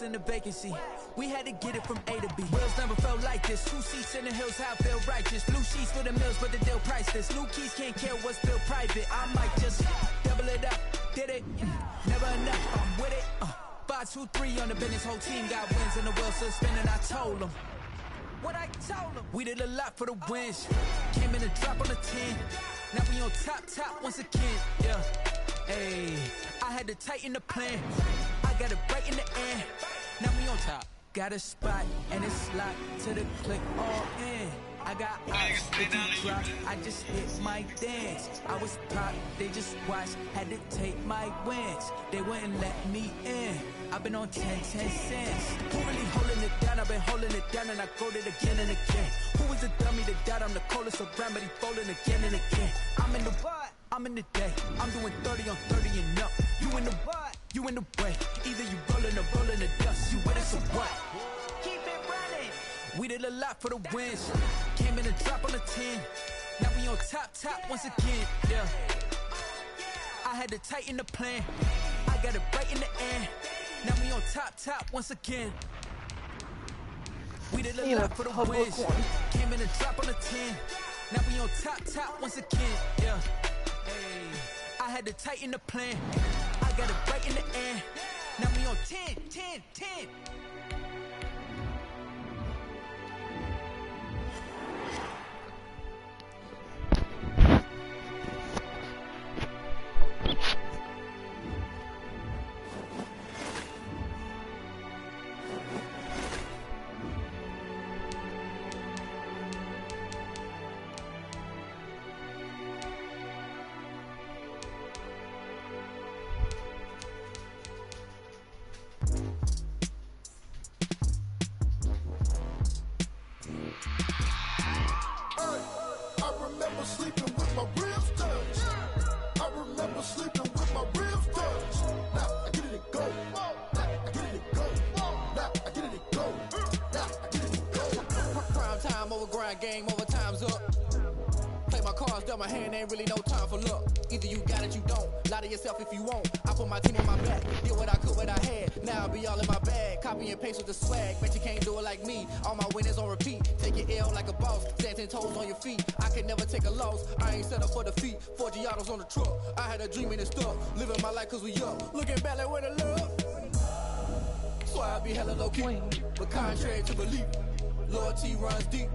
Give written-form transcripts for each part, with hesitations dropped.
filling the vacancy. We had to get it from A to B. Wheels never felt like this. 2 seats in the hills, how I feel righteous. Blue sheets for the mills, but the deal priceless. New keys can't care what's still private. I might just double it up. Did it? Never enough. I'm with it. 5, 2, 3 on the business. Whole team got wins and the wheels still spinning. I told them. What I told them. We did a lot for the wins. Came in a drop on the 10. Now we on top once again. Yeah. Hey, I had to tighten the plan. I got it right in the end. Now we on top. Got a spot and it's locked to the click all in. I got eyes, if you drop, I just hit my dance. I was pop, they just watched, had to take my wins. They wouldn't let me in. I've been on 10 cents. Who really holding it down? I've been holding it down and I go it again and again. Who is the dummy that doubt I'm the coldest around, but he folding again and again. I'm in the what? I'm in the day. I'm doing 30 on 30 and up. You in the what? You in the way. Either you rolling the dust. You with us or what? Keep it running. We did a lot for the wins. Came in a drop on the 10. Now we on top once again. Yeah. I had to tighten the plan. I got it right in the end. Now we on top once again. We did a lot for the wins. Came in a drop on the 10. Now we on top once again. Yeah. Hey. I had to tighten the plan. I got it right in the end. Now we on 10. Game over, time's up. Play my cards, dealt my hand, ain't really no time for luck. Either you got it, you don't. Lie to yourself if you won't. I put my team on my back, did what I could, what I had. Now I'll be all in my bag, copy and paste with the swag. Bet you can't do it like me. All my winners on repeat. Take your L like a boss, stand 10 toes on your feet. I can never take a loss. I ain't set up for defeat. 4 Giottos on the truck. I had a dream and it stuck. Living my life cause we up. Looking back like where the love. So I be hella low key, but contrary to belief, loyalty runs deep.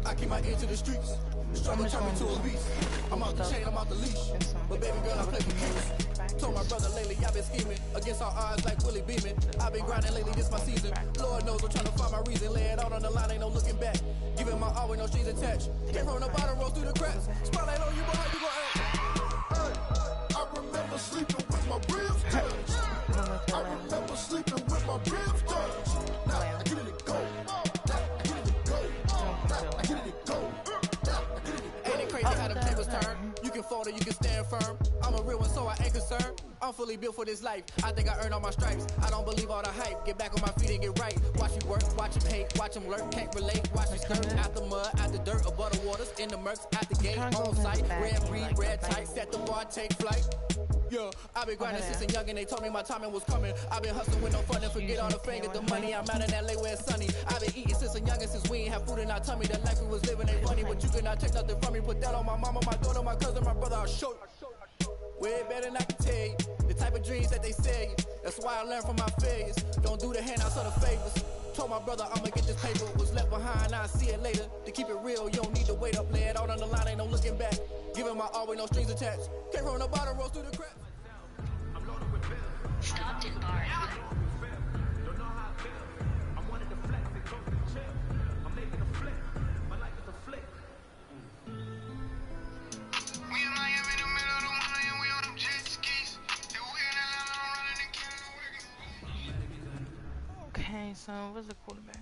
I keep my ear to the streets. Struggle turn me to a beast. I'm out the chain, I'm out the leash. But baby girl, I play for keeps. Told my brother lately, I've been scheming against all odds like Willie Beeman. I've been grinding lately, this my season. Lord knows I'm trying to find my reason. Lay it out on the line, ain't no looking back. Giving my all with no strings attached. Came from the bottom, rose through the cracks. Spotlight on you, but how you gon' act? Hey, I remember sleeping with my ribs touched. I remember sleeping with my ribs touched. Now I get it to go. How them tables turn. You can fold or you can stand firm. I'm a real one, so I ain't concerned. I'm fully built for this life. I think I earned all my stripes. I don't believe all the hype. Get back on my feet and get right. Watch me work, watch him hate, watch him lurk. Can't relate, watch me skirt. Out the mud, out the dirt, above the waters, in the murks, out the gate, on site. Red breed, red tight, set the bar, take flight. Yeah, I've been grinding since a young and they told me my timing was coming. I've been hustling with no fun and forget all the fame, get the money. I'm out in LA where it's sunny. I've been eating since a young and since we ain't have food in our tummy. The life we was living ain't funny, but you cannot take nothing from me. Put that on my mama, my daughter, my cousin, my brother, I'll show you. Way better than I can tell you. The type of dreams that they sell you. That's why I learned from my failures. Don't do the handouts or the favors. Told my brother I'ma get this paper. Was left behind, I'll see it later. To keep it real, you don't need to wait up. Lay it out on the line, ain't no looking back. Giving my all with no strings attached. Came from the bottom, rose through the cracks. Stopped in bar. Okay, so where's the quarterback?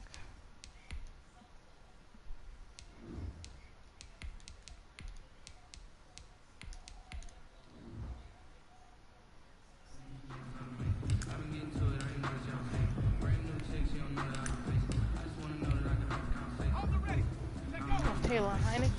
Taylor Heineke.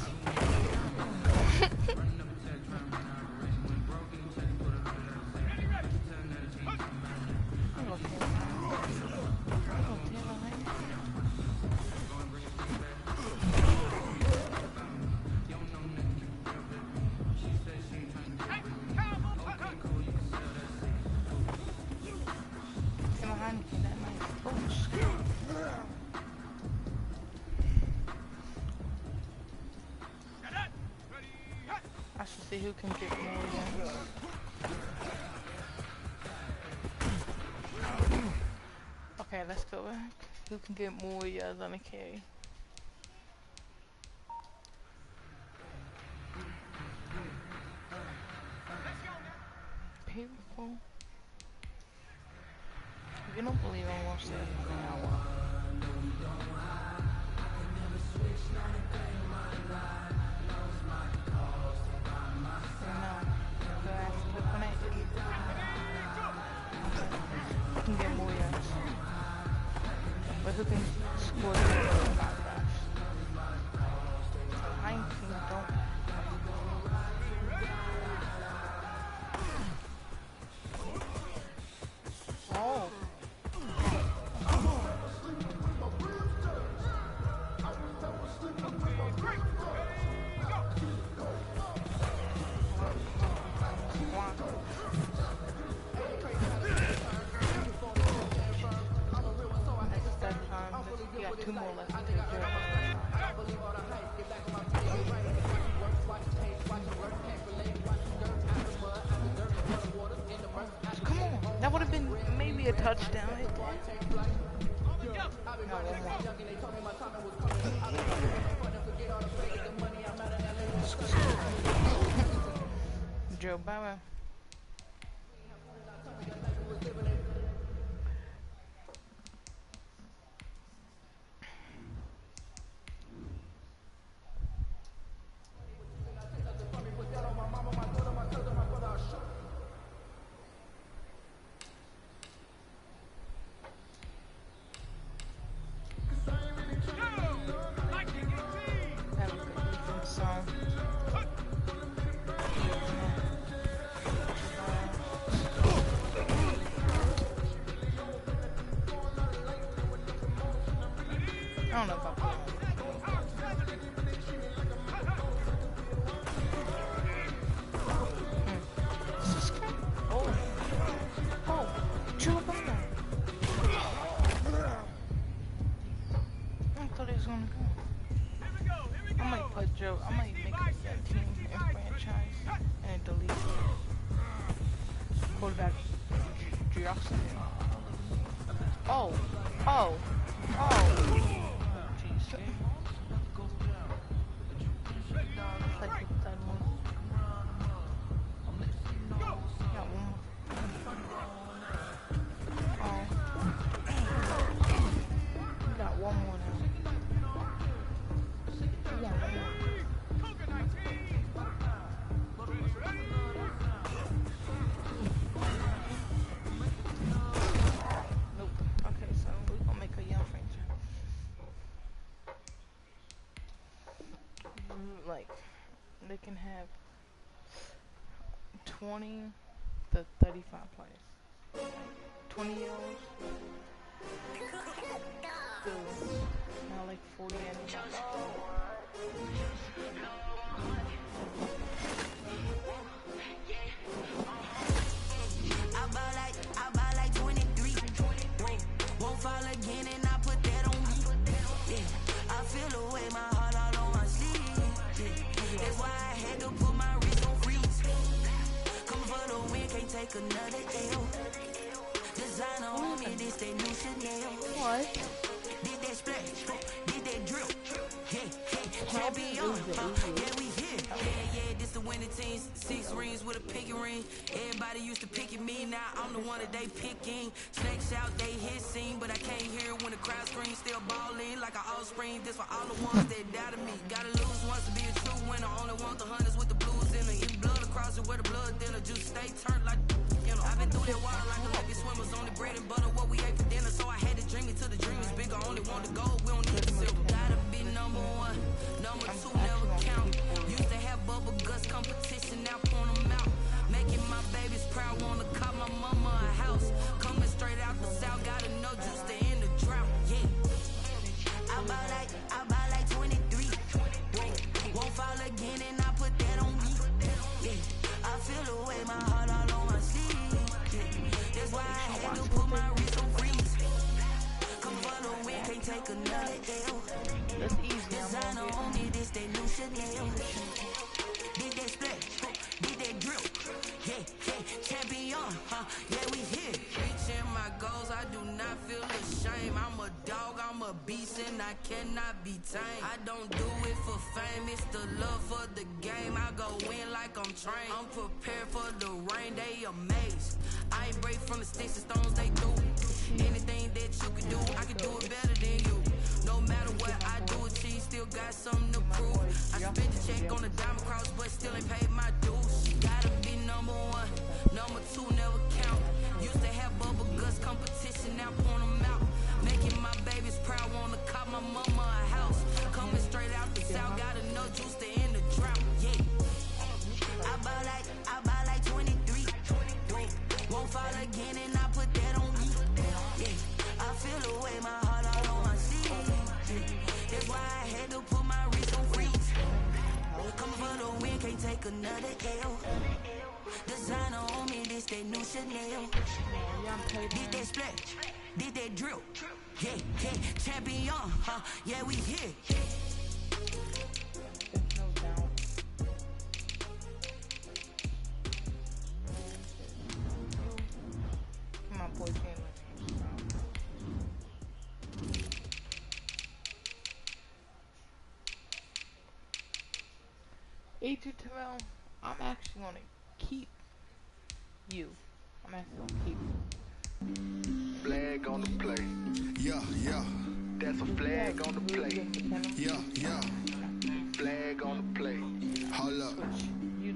see who can get more yards. Okay, let's go back. Who can get more yards on a carry? People. If you don't believe I'm gonna say it for an hour. Who can get more yards? But who can score the back dash? I don't. Oh. You got 2 more left to do. Come on, that would have been maybe a touchdown. No, one more. Joe Bauer. I don't know about that. Oh, chill up on that. I thought he was gonna go. I might put Joe. I might make that team and franchise and delete quarterback Jackson. Oh. Like, they can have 20 to 35 players. 20-year-olds. Now like 40 animals. I buy like 23. Won't fall again and I put that on me. Yeah, I feel the way my heart all on my sleeve. That's why I had to put my wrist on freeze. Come for the win, can't take another L. Designer on me, this that new Chanel. What? Did that splash, did that drip. Hey, champion, yeah, we here. Yeah, this the winning teams. 6 rings with a pinky ring. Everybody used to picking me, now I'm the one that they picking. Snakes out, they hit scene, but I can't hear when the crowd screams. Still balling like an offspring. This for all the ones that doubted me. Gotta lose once to be a true winner. Only want the hunters with the blues in it. Eat blood across it where the blood thinner. Juice stay turned like, you know. I've been through that water like Olympic swimmers. Only bread and butter, what we ate for dinner. So I had to dream it till the dream is bigger. Only want the gold, we don't need the silver. Gotta be number 1, number 2 never count. Used to have bubble guts competition, now point them out. Making my babies proud, wanna call my mama a house. Coming straight out the south, gotta know just to end the drought. Yeah, I buy like 23. Won't fall again and I put that on me. Yeah, I feel the way my heart all on my sleeve. Yeah, that's why I had to put my wrist on freeze. Come for the win, can't take another L. That's easy. Designer on me, this that new Chanel. Did that splash, Yeah, we here. Reaching my goals, I do not feel ashamed. I'm a dog, I'm a beast, and I cannot be tamed. I don't do it for fame, it's the love for the game. I go in like I'm trained. I'm prepared for the rain, they amazed. I ain't break from the sticks and stones they do. Anything that you can do, I can do it better than you. No matter what I do, achieve, still got something to prove. I spent the check on the diamond cross, but still ain't paid my dues. Gotta be number one, number two never count. Used to have bubble guts competition, now point them out. Making my babies proud, wanna cop my mama a house. Coming straight out the south, got enough juice to end the drought. Yeah, I buy like 23. Won't fall again, and I put that on me. Yeah, I feel the way my heart out on my sleeve. That's why I had to put my wrist on freeze. Come for the win, can't take another L. Designer on me, this that new Chanel. Did that splash, did that drill. Yeah, champion, yeah, we here. My boy Agent Terrell, I'm actually gonna keep you. I'm actually gonna keep you. Flag on the play. Yeah. That's a flag on the play. Yeah. Flag on the play. Hold up.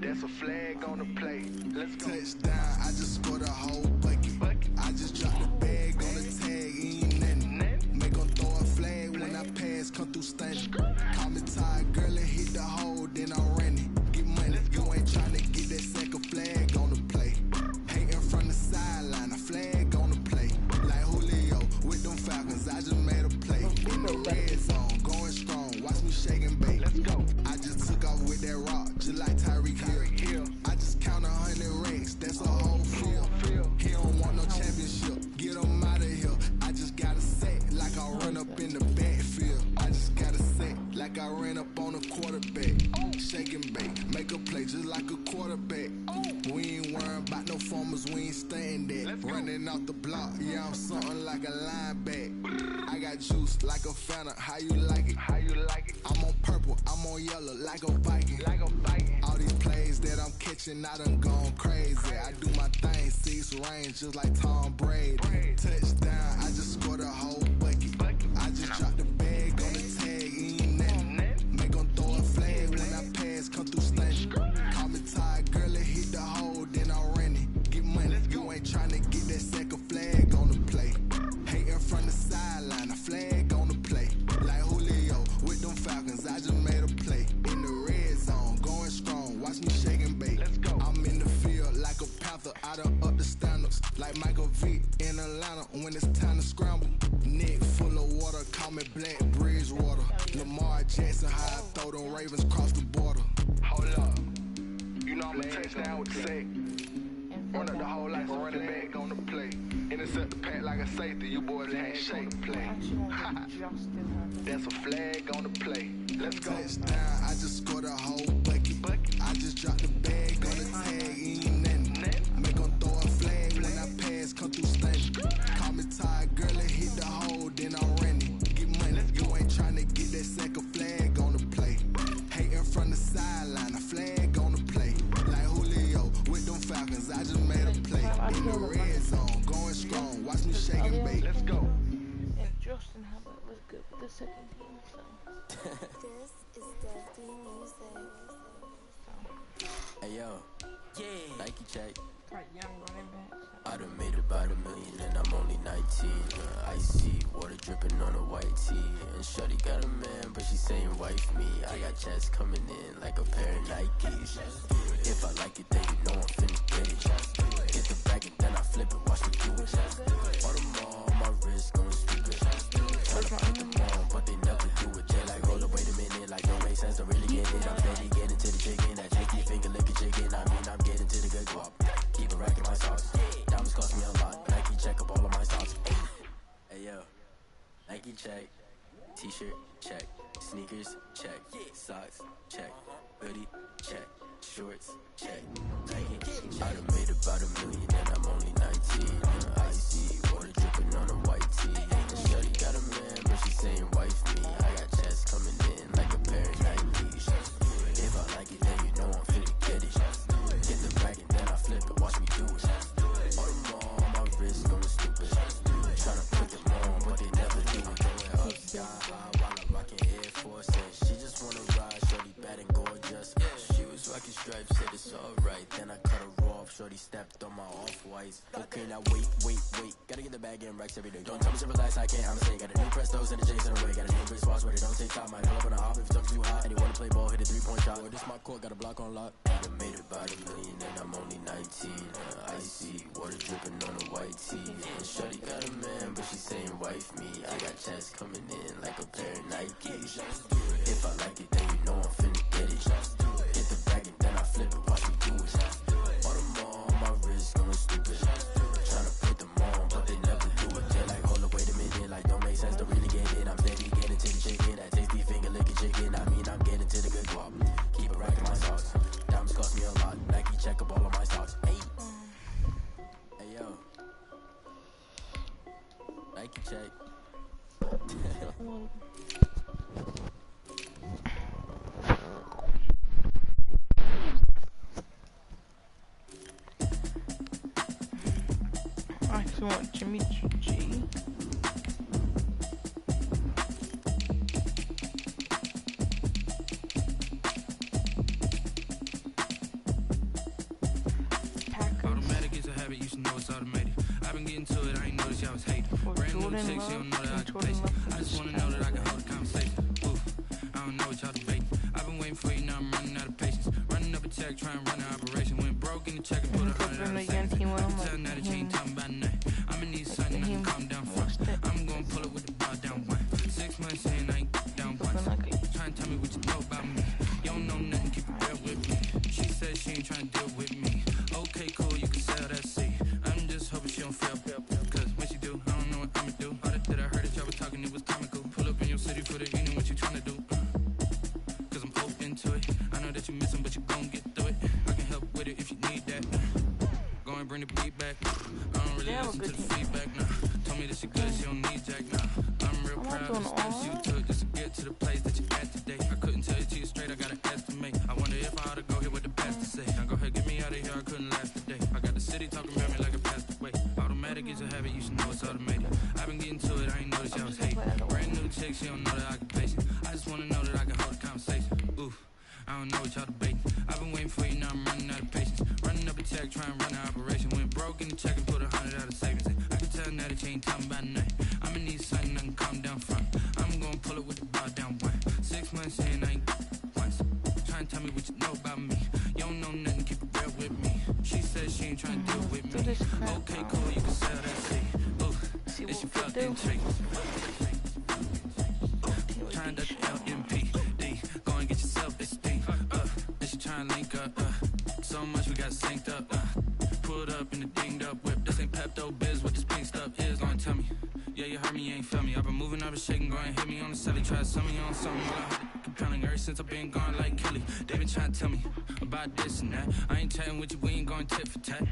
That's a flag on the play. Let's go. Touchdown, I just scored a whole bucket. I just dropped the bag on the tag, ain't nothing. Make them throw a flag when I pass, come through stunning. Call me tired, girl, and hit the hole, then I'm running. Get money, you ain't tryna get that second flag on the play. Hating from the sideline, a flag on the play. Like Julio with them Falcons, I just made a play. In the red zone, going strong, watch me shake and bake. Let's go. I just took off with that rock, just like Tyreek Hill. I just count 100 racks, that's a whole field. He don't want no championship, get him out of here. I just got a set, like I run up in the backfield. I just got a set, like I ran up on a quarterback. Shake and bake, make a play just like a quarterback. We ain't worrying about no formers, we ain't staying there. Running off the block, yeah, I'm something like a linebacker. I got juice like a Fanta, how you like it? I'm on purple, I'm on yellow, like a Viking. All these plays that I'm catching, I done gone crazy. I do my thing, 6 range, just like Tom Brady. Touchdown, I just scored a whole bucket. I just dropped the bag on the tag, ain't nothing. Make them throw a flag when I pass, come through stunning. Call me tired, girl, and hit the hole, then I'm running. Get money, you ain't tryna get that second flag on the play. Hating from the sideline, a flag on the play. Like Julio with them Falcons, I just made a play. In the red zone, going strong, watch me shake and bake. I'm in the field like a panther, I done up the standards. Like Michael Vick in Atlanta when it's time to scramble. Neck full of water, call me Black Bridgewater. Lamar Jackson, how I throw them Ravens cross the border. Hold up, you know I'm a touchdown with the sack. Run up the whole like a running back on the play. Intercept the pack like a safety, you boys ain't shake the play. That's a flag on the play. Let's go. Touchdown, I just scored a whole bucket. I just dropped the bag on the tag, ain't nothing. Make them throw a flag when I pass, come through stunning. Call me tired, girl, and hit the hole, then I'm running. Get money, you ain't tryna get that second flag on the play. Hating from the sideline, a flag on the play. Like Julio with them Falcons, I just made a play. In the red zone, going strong, watch me shake and bake. Let's go. And Justin Hubbard was good with the second team, so. This is Deadly Music. Hey yo, yeah, Nike check. Quite young running back. So. I done made about $1 million and I'm only 19. Icy water dripping on a white tee. And shorty got a man, but she saying wife me. I got checks coming in like a pair of Nikes. If I like it, then you know I'm finna get it. Get the bag and then I flip it, watch me do it. All the more on my wrist, gon' sweep it. Try to put them on, but they never do it. They like, hold up, wait a minute, like don't make sense, don't really get it. I'm steady getting to the chicken, that cheeky finger licking chicken. I mean, I'm getting to the good guap. Keep a rack in my sauce. Diamonds cost me a lot. Nike check up all of my socks. Hey yo, Nike check. T-shirt check. Sneakers check. Socks check. Hoodie check. Shorts check. Nike. I done made about $1 million and I'm only 19. shorty stepped on my off-whites. Okay, now wait. Gotta get the bag and racks every day. Don't tell me to relax, I can't, I'ma say. Got a new Prestos and a J's in the way. Got a new Chris Watch where they don't take time. Might pull up on a hop if it's too hot. And he wanna play ball, hit a 3-point shot. Well, this my court, got a block on lock. I done made about $1 million and I'm only 19. Icy, water dripping on a white tee. And shorty got a man, but she saying wife me. I got checks coming in like a pair of Nikes. If I like it, then you know I'm finna get it. Hit the bag and then I flip it, watch me do it. All them on my wrist going stupid. Tryna put them on, but they never do it. They're like, hold up, wait a minute, like don't make sense to really get it. I'm steady getting to the chicken, that tasty finger licking chicken. I mean, I'm getting to the good guap. Keep it racking my socks. Diamonds cost me a lot. Nike check up all of my stocks. Hey yo, Nike check. I still want Jimmy G. Automatic is a habit, you should know it's automated. I've been getting to it, I ain't noticed y'all was hating. Brand new chicks, you don't know that I can place it. I just wanna know that I can hold a conversation. Oof, I don't know what y'all debating. I've been waiting for you, now I'm running out of patience. Running up a check, trying to run an operation. Went broke in the check and put 100 out of savings. Tell now that you ain't talking about nothing. I'ma need something I can calm down for. I'm gonna pull it with the bar down one. 6 months in, I ain't down once. Trying to tell me what you know about me. You don't know nothing, keep it real with me. She said she ain't trying to deal with me. Okay, cool, you can sell that seat. I'm just hoping she don't fail. Cause when she do, I don't know what I'ma do. All that I heard that y'all was talking, it was comical. Pull up in your city for the evening, what you trying to do? Cause I'm open to it. I know that you missing, but you gon' get through it. I can help with it if you need that. Go and bring the beat back. I don't really listen to the feedback now. Told me that she good, she don't need jack now. I'm real proud of the steps you took just to get to the place that you at today. I couldn't tell it to you straight, I gotta estimate. I wonder if I ought to go here with the pastor say. Now go ahead, get me out of here, I couldn't last today. I got the city talking about me like a passed away. Automatic is a habit, you should know it's automated. I've been getting to it, I ain't noticed y'all was hating. Brand new chicks, you don't know that I can place it. I just wanna know that I can hold a conversation. Oof, I don't know what y'all debating. I've been waiting for you, now I'm running out of patience. Running up a check, trying to run an operation. Went broke in the check and put 100 out of savings. I can tell now that you ain't talking about nothing. I'ma need something I can calm down from. I'm gonna pull it with the bar down one. 6 months in, I ain't once. Trying to tell me what you know about me. You don't know nothing, keep it real with me. She said she ain't trying to deal with me. Okay, cool, you can sell that seat. Ooh, is she fucking trick? Trying to LMPD. Go and get yourself esteem. Is she trying to link up? So much we got synced up. Pulled up in the dinged up whip. This ain't Pepto Biz, what this pink stuff is. Go and tell me. Yeah, you heard me, you ain't feel me. I've been moving, I've been shaking, go and hit me on the celly. Try to sell me on something while I heard it compelling. Ever since I've been gone like Kelly. They been trying to tell me about this and that. I ain't chatting with you, we ain't going tit for tat.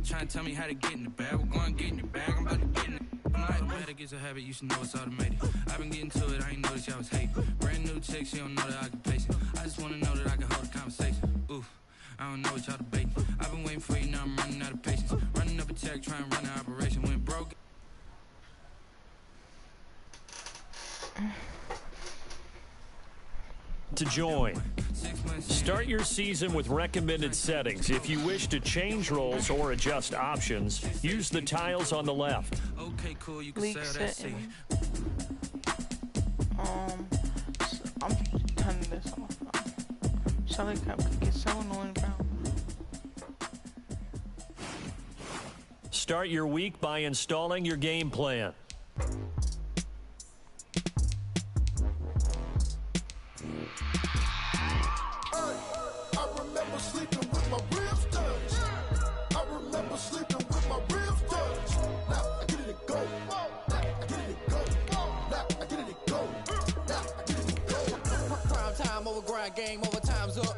Trying to tell me how to get in the bag. We're going to get in the bag, I'm about to get in it. Automatic is a habit, you should know it's automated. I've been getting to it, I ain't noticed y'all was hating. Brand new chicks, you don't know that I can place it. I just wanna know that I can hold a conversation. Oof, I don't know what y'all debating. I've been waiting for you, now I'm running out of patience. Running up a check, trying to run an operation. Went broke. To join. Start your season with recommended settings. If you wish to change roles or adjust options, use the tiles on the left. Okay, cool, you can League sell that setting. seat. I'm turning this off. Shelly Cup could get so annoying, bro. Start your week by installing your game plan. Game over, time's up.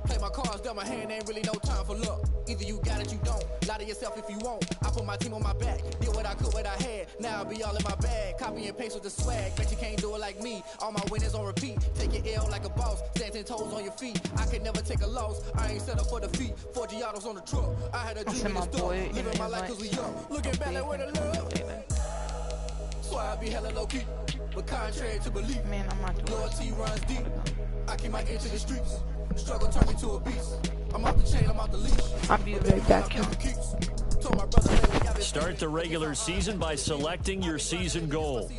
Play my cards, dealt my hand, ain't really no time for luck. Either you got it, you don't. Lie to yourself if you won't. I put my team on my back, did what I could, what I had. Now I'll be all in my bag. Copy and paste with the swag. Bet you can't do it like me. All my winners on repeat. Take your L like a boss. Stand 10 toes on your feet. I could never take a loss. I ain't set up for defeat. 4 Giottos on the truck. I had a dream in the store. Living my life cause we young. Looking back like where the love. So I be hella low key. But contrary to belief, Man, I'm not doing loyalty runs deep. I keep my ear to the streets. Struggle turned me to a beast. I'm off the chain, I'm off the leash. I'll be right back, y'all. Start the regular season by selecting your season goal.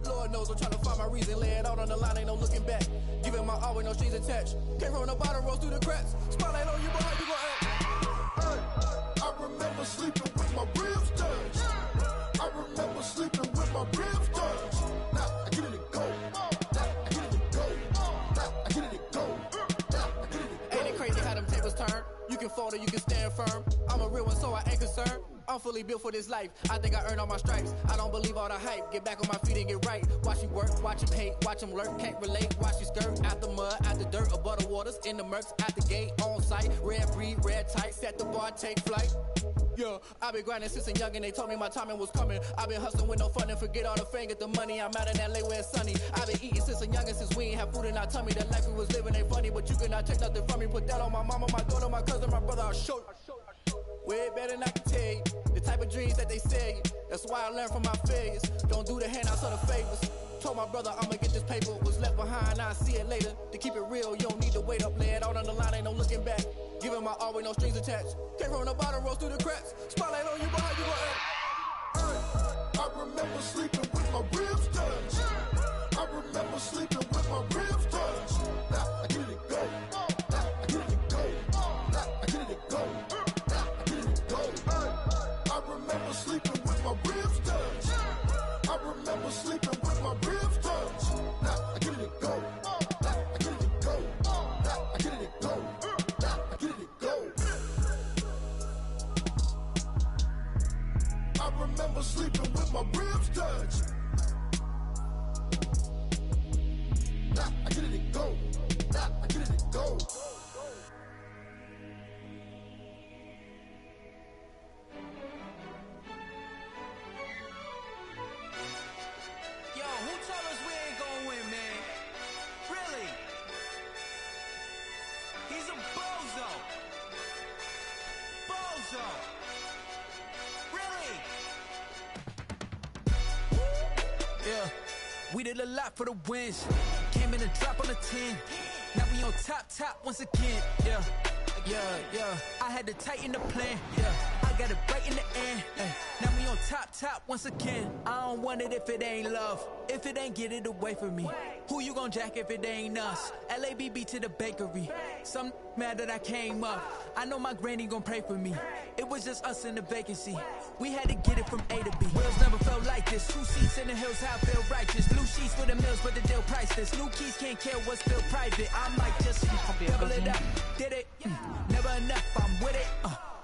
Lord knows I'm trying to find my reason. Lay it out on the line, ain't no looking back. Giving my all with no strings attached. Came from the bottom, rose through the cracks. Spotlight on you, but how you gon' act? I remember sleeping with my ribs touched. I remember sleeping with my ribs touched. Now I get it and go. Now I get it and go. Now I get it and go. Now I get it and go. Ain't it crazy how them tables turn? You can fold or you can stand firm. I'm a real one, so I ain't concerned. I'm fully built for this life. I think I earned all my stripes. I don't believe all the hype. Get back on my feet and get right. Watch you work, watch him hate, watch him lurk. Can't relate, watch you skirt. Out the mud, out the dirt, above the waters, in the murks, out the gate, on site. Red breed, red tight, set the bar, take flight. Yeah, I been grinding since a youngin', they told me my timing was coming. I been hustling with no fun and forget all the fame, get the money. I'm out in LA where it's sunny. I been eating since a youngin', since we ain't have food in our tummy. The life we was living ain't funny, but you cannot take nothing from me. Put that on my mama, my daughter, my cousin, my brother, I'll show you. Way better than I can tell you. The type of dreams that they sell you. That's why I learned from my failures. Don't do the handouts or the favors. Told my brother I'ma get this paper. Was left behind, I'll see it later. To keep it real, you don't need to wait up. Lay it out on the line, ain't no looking back. Giving my all with no strings attached. Came from the bottom, rose through the cracks. Spotlight on you, but how you gon' act? I remember sleeping with my ribs touched. I remember sleeping with my ribs touched. Now I get it and go. Now I get it and go. Now I get it and go. Now I get it and go. I remember sleeping with my ribs touched. I remember sleeping with my ribs touched. Now I get it and go. Now I get it and go. Now I get it and go. Now I get it and go. I remember sleeping with my ribs touched. Now I get it and go. Now I get it and go. Yo, who told us we ain't gonna win, man? Really? He's a bozo. Bozo. Really? Yeah. We did a lot for the wins. Came in a drop on the 10. Now we on top once again. Yeah. I had to tighten the plan. Yeah. I got it right in the end. Now we on top once again. I don't want it if it ain't love. If it ain't, get it away from me. Who you gon' jack if it ain't us? LABB to the bakery. Some mad that I came up. I know my granny gon' pray for me. It was just us in the vacancy. We had to get it from A to B. Wheels never felt like this. 2 seats in the hills, how I feel righteous. Blue sheets for the mills, but the deal priceless. New keys can't care what's still private. I might just double it up. Did it? Never enough, I'm with it.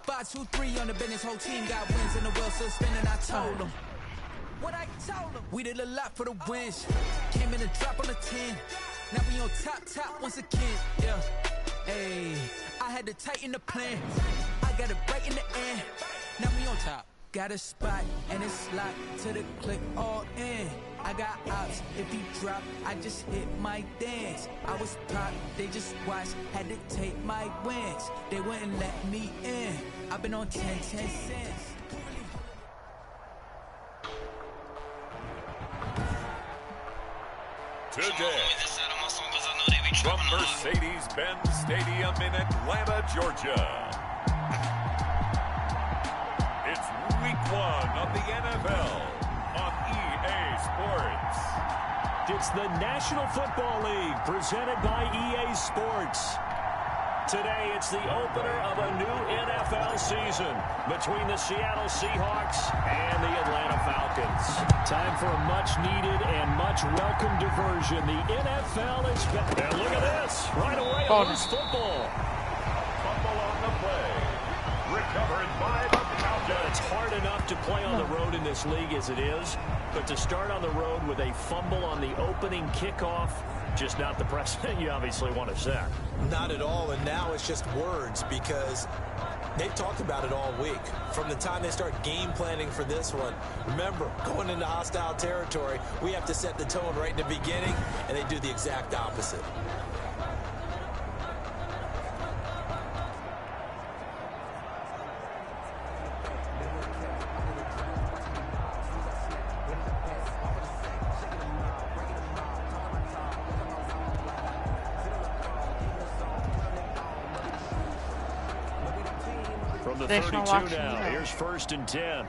5, 2, 3 on the business. Whole team got wins and the wheel still spinning. I told them what I told them. We did a lot for the wins. Came in a drop on the 10. Now we on top once again. Yeah. Hey, I had to tighten the plan. I got it right in the end. Now we on top. Got a spot and it's locked to the click all in. I got ops, if he drop, I just hit my dance. I was pop, they just watched, had to take my wins. They wouldn't let me in. I've been on 10 cents. Today, from Mercedes-Benz Stadium in Atlanta, Georgia, it's week 1 of the NFL on EA Sports. It's the National Football League presented by EA Sports. Today, it's the opener of a new NFL season between the Seattle Seahawks and the Atlanta Falcons. Time for a much-needed and much-welcome diversion. The NFL is back. And look at this. Right away, loose football. Fumble on the play. Recovered by the Falcons. It's hard enough to play on the road in this league as it is, but to start on the road with a fumble on the opening kickoff, just not the precedent you obviously want to set. Not at all, and now it's just words because they've talked about it all week. From the time they start game planning for this one, remember, going into hostile territory, we have to set the tone right in the beginning, and they do the exact opposite. From the 32 now, here's 1st and 10.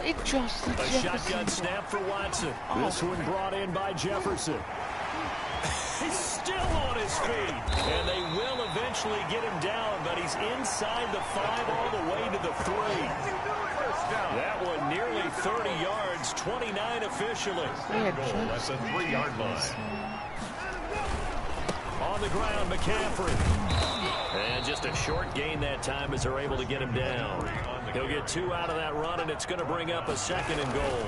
It just a shotgun snap for Watson. This one brought in by Jefferson. He's still on his feet. And they will eventually get him down, but he's inside the 5 all the way to the 3. That one nearly 30 yards, 29 officially. That's a 3-yard line. On the ground, McCaffrey. And just a short gain that time as they're able to get him down. He'll get 2 out of that run, and it's going to bring up a 2nd and goal.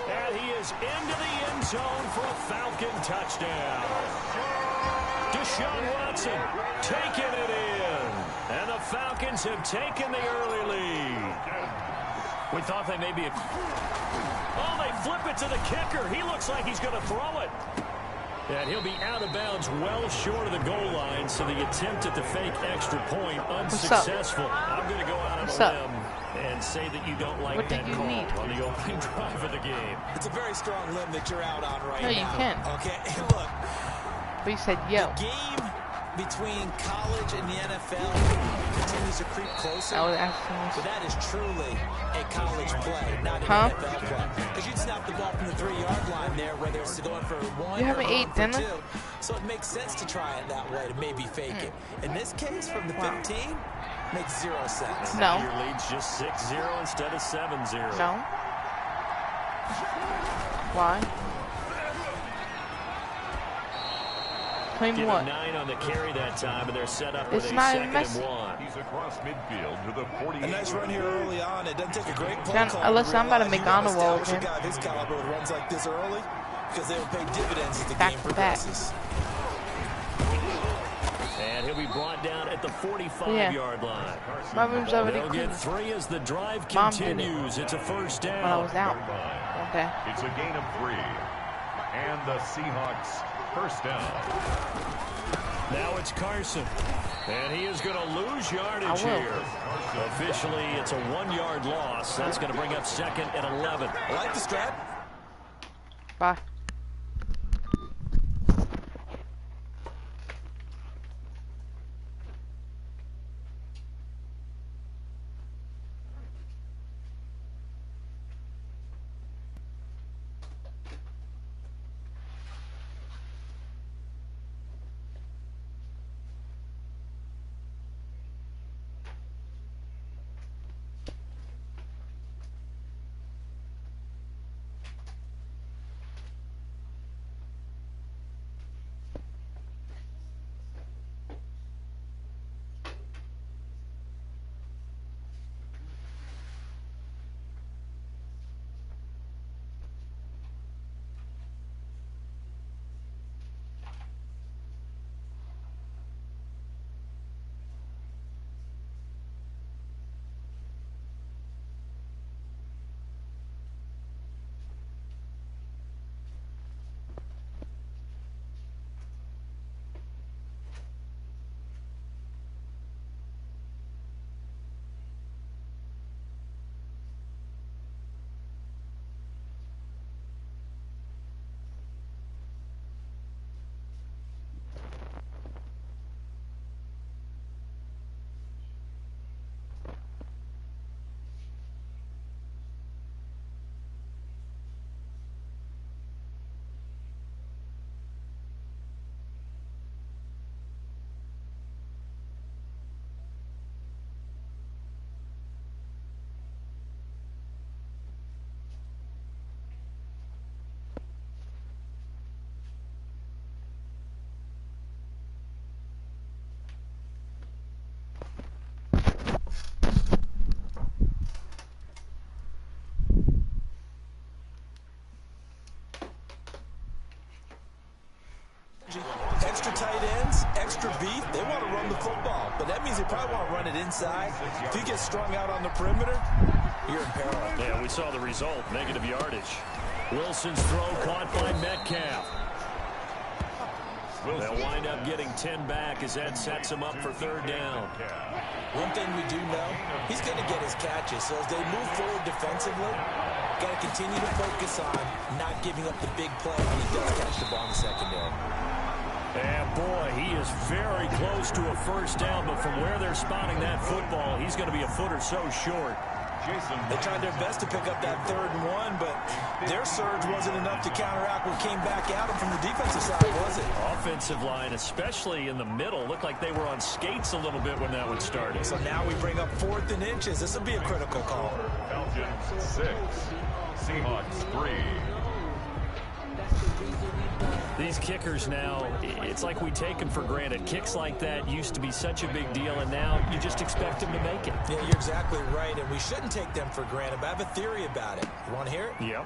And he is into the end zone for a Falcon touchdown. Deshaun Watson taking it in. And the Falcons have taken the early lead. We thought they may be Oh, they flip it to the kicker. He looks like he's going to throw it. And he'll be out of bounds well short of the goal line, so the attempt at the fake extra point unsuccessful. I'm going to go out on a limb and say that you don't like that call on the opening drive of the game. It's a very strong limb that you're out on right now. No, you can't. Okay, look. But you said yo. The game between college and the NFL continues to creep closer. I was asking this. But that is truly a college play, not an NFL play. Because you'd snap the ball from the 3-yard line there, whether it's going for 1 you haven't ate dinner? 2. So it makes sense to try it that way, to maybe fake it. In this case, from the 15, makes 0 sense. No. Your lead's just 6-0 instead of 7-0. No. Why? Give what? 9 on the carry that time, and they're set up with a 2nd and 1. He's across midfield to the 48. A nice run here early on. It doesn't take a great play call. Unless I'm about to make on a wall again. A guy of his caliber with runs like this early, because they will pay dividends as the game progresses. And he'll be brought down at the 45-yard line. My room's already They'll clean. get 3 as the drive continues. It's a 1st down. When I was out. Okay. It's a gain of 3. And the Seahawks 1st down. Now it's Carson. And he is going to lose yardage here. Officially, it's a 1-yard loss. That's going to bring up 2nd and 11. I like the strap. Bye. Extra tight ends, extra beef. They want to run the football, but that means they probably want to run it inside. If you get strung out on the perimeter, you're in peril. Yeah, we saw the result, negative yardage. Wilson's throw caught by Metcalf. They'll wind up getting 10 back as that sets him up for 3rd down. One thing we do know, he's going to get his catches. So as they move forward defensively, got to continue to focus on not giving up the big play when he does catch the ball in Boy, he is very close to a first down, but from where they're spotting that football, he's going to be a foot or so short. They tried their best to pick up that 3rd and 1, but their surge wasn't enough to counteract what came back at them from the defensive side, was it? Offensive line, especially in the middle, looked like they were on skates a little bit when that one started. So now we bring up 4th and inches. This will be a critical call. Falcons 6, Seahawks 3. These kickers now, it's like we take them for granted. Kicks like that used to be such a big deal, and now you just expect them to make it. Yeah, you're exactly right, and we shouldn't take them for granted, but I have a theory about it. You want to hear it? Yep.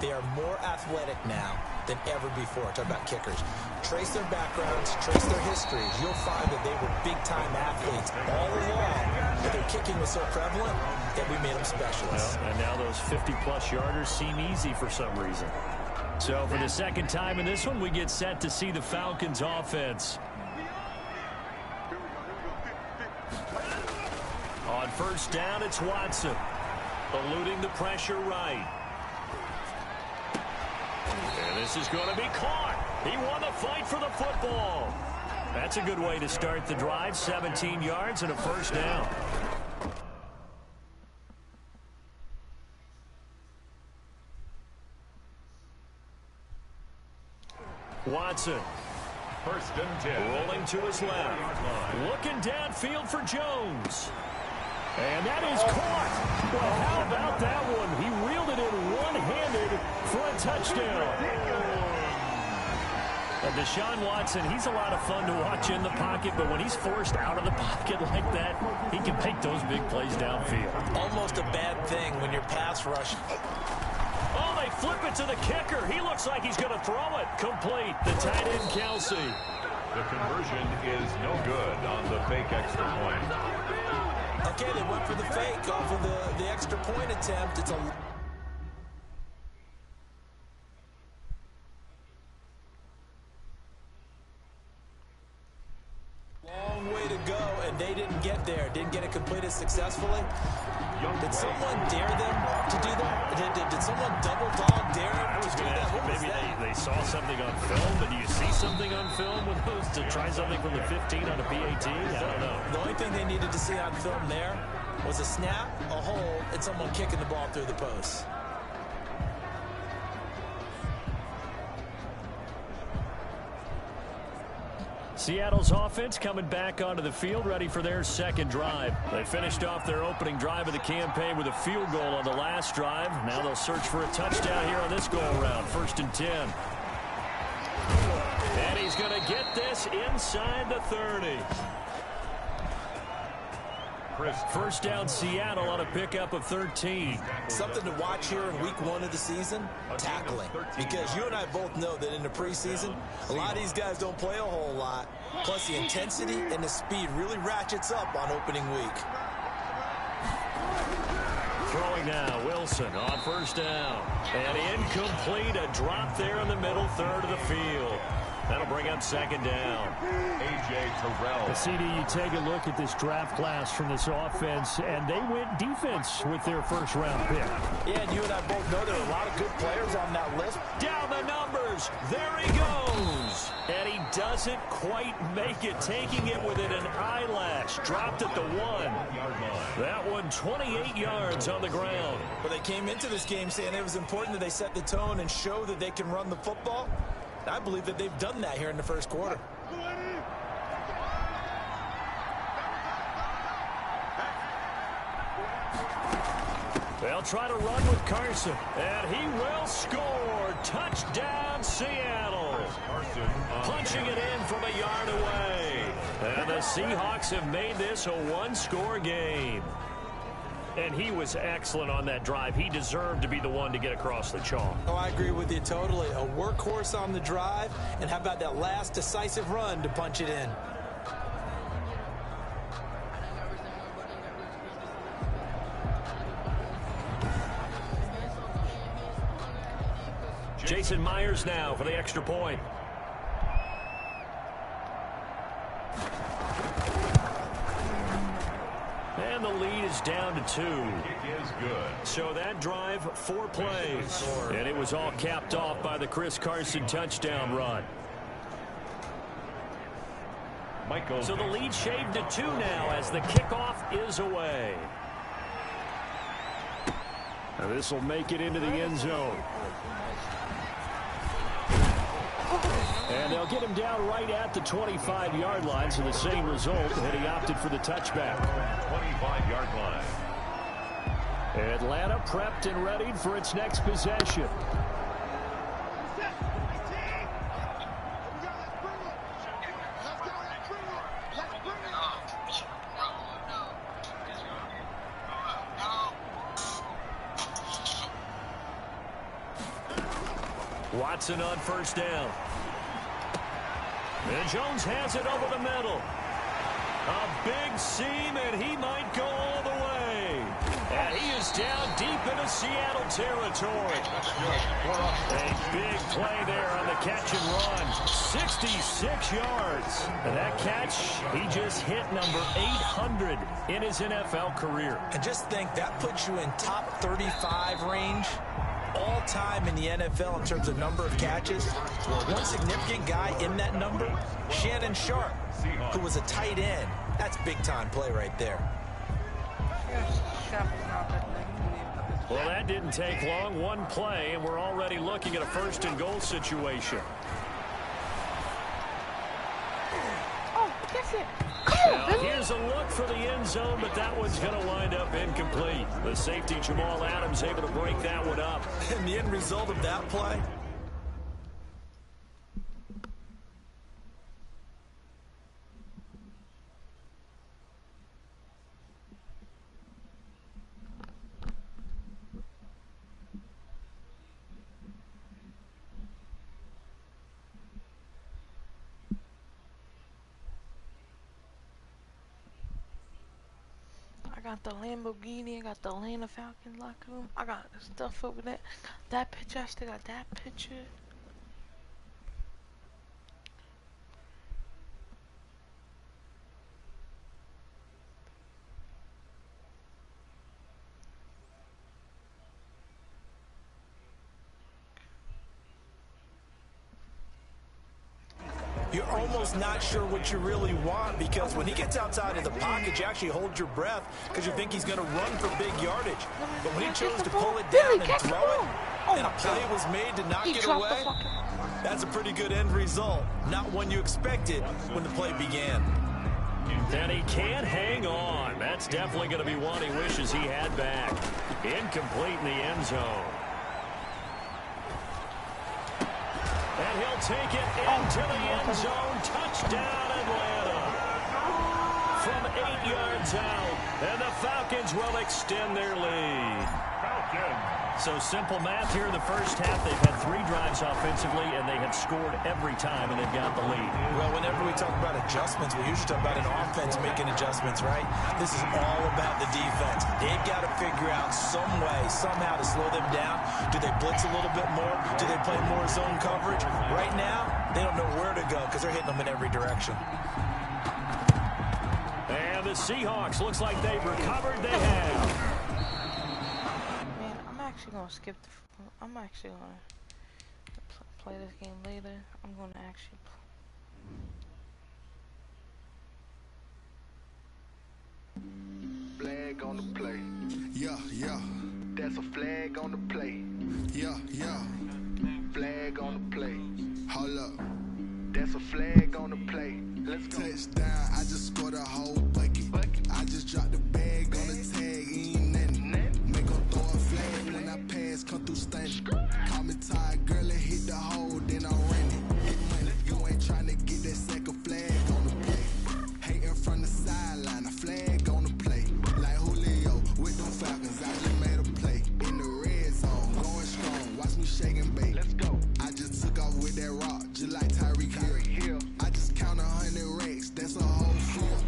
They are more athletic now than ever before. Talk about kickers. Trace their backgrounds, trace their histories. You'll find that they were big-time athletes all along, but their kicking was so prevalent that we made them specialists. Well, and now those 50-plus yarders seem easy for some reason. So for the second time in this one, we get set to see the Falcons offense. On first down, it's Watson. Eluding the pressure right. And this is going to be caught. He won the fight for the football. That's a good way to start the drive. 17 yards and a first down. Watson. First and 10. Rolling to his left. Looking downfield for Jones. And that is caught. Well, how about that one? He reeled it in one-handed for a touchdown. Deshaun Watson, he's a lot of fun to watch in the pocket, but when he's forced out of the pocket like that, he can make those big plays downfield. Almost a bad thing when you're pass rushing. Oh, they flip it to the kicker. He looks like he's going to throw it. Complete. The tight end, Kelsey. The conversion is no good on the fake extra point. Okay, they went for the fake off of the extra point attempt. It's a long way to go, and they didn't get there. Didn't get it completed successfully. Did someone dare them to do that? Did someone double dog dare them to do that? Maybe they saw something on film, but do you see something on film with those to try something from the 15 on a PAT? I don't know. The only thing they needed to see on film there was a snap, a hold, and someone kicking the ball through the post. Seattle's offense coming back onto the field, ready for their second drive. They finished off their opening drive of the campaign with a field goal on the last drive. Now they'll search for a touchdown here on this go-around. 1st and 10. And he's going to get this inside the 30. First down, Seattle on a pickup of 13. Something to watch here in week 1 of the season, tackling. Because you and I both know that in the preseason, a lot of these guys don't play a whole lot. Plus, the intensity and the speed really ratchets up on opening week. Throwing now, Wilson on first down. And incomplete, a drop there in the middle third of the field. That'll bring up second down. A.J. Terrell. CD, you take a look at this draft class from this offense, and they went defense with their first-round pick. Yeah, and you and I both know there are a lot of good players on that list. Down the numbers. There he goes. And he doesn't quite make it, taking it within an eyelash. Dropped at the 1. That one 28 yards on the ground. But they came into this game saying it was important that they set the tone and show that they can run the football. I believe that they've done that here in the first quarter. They'll try to run with Carson, and he will score. Touchdown, Seattle. Punching it in from a yard away. And the Seahawks have made this a one-score game. And he was excellent on that drive. He deserved to be the one to get across the chalk. Oh, I agree with you totally. A workhorse on the drive, and how about that last decisive run to punch it in? Jason Myers now for the extra point. And the lead is down to 2. Kick is good. So that drive, 4 plays. And it was all capped off by the Chris Carson touchdown run. So the lead shaved to 2 now as the kickoff is away. Now this will make it into the end zone. And they'll get him down right at the 25-yard line, so the same result, and he opted for the touchback. 25-yard line. Atlanta prepped and readied for its next possession. Watson on first down. And Jones has it over the middle. A big seam, and he might go all the way. And he is down deep into Seattle territory. A big play there on the catch and run. 66 yards. And that catch, he just hit number 800 in his NFL career. And just think, that puts you in top 35 range all time in the NFL in terms of number of catches. One significant guy in that number, Shannon Sharp, who was a tight end. That's big-time play right there. Well, that didn't take long. One play, and we're already looking at a first-and-goal situation. Oh, that's it. Now, here's a look for the end zone, but that one's going to wind up incomplete. The safety, Jamal Adams, able to break that one up. And the end result of that play? I got the Lamborghini, I got the Atlanta Falcon locker room, I got the stuff over there. That picture, I still got that picture. You're almost not sure what you really want, because when he gets outside of the pocket, you actually hold your breath because you think he's going to run for big yardage. But when he chose to pull it down and throw it, and a play was made to knock it away, that's a pretty good end result. Not one you expected when the play began. And he can't hang on. That's definitely going to be one he wishes he had back. Incomplete in the end zone. And he'll take it into the end zone. Touchdown, Atlanta. From 8 yards out. And the Falcons will extend their lead. So simple math here in the first half. They've had 3 drives offensively, and they have scored every time, and they've got the lead. Well, whenever we talk about adjustments, we usually talk about an offense making adjustments, right? This is all about the defense. They've got to figure out some way, somehow to slow them down. Do they blitz a little bit more? Do they play more zone coverage? Right now, they don't know where to go because they're hitting them in every direction. And the Seahawks, looks like they've recovered. They have. I'm actually gonna skip the. I'm actually gonna play this game later. I'm gonna actually. Flag on the play. Yeah, yeah. That's a flag on the play. Yeah, yeah. Flag on the play. Hold up. That's a flag on the play. Let's go. Touchdown. I just scored a whole bucket. I just dropped the bag on the tag. Ain't nothing. Make them throw a flag when I pass. Come through stunning. Call me tired, girl, and hit the hole. Then I ran it. Get money. You ain't trying to get that second flag on the play. Hating from the sideline. A flag on the play. Like Julio with them Falcons. I just made a play. In the red zone. Going strong. Watch me shake and bake. Let's go. I just took off with that rock. Just like Tyreek Hill. I just count 100 racks. That's a whole field.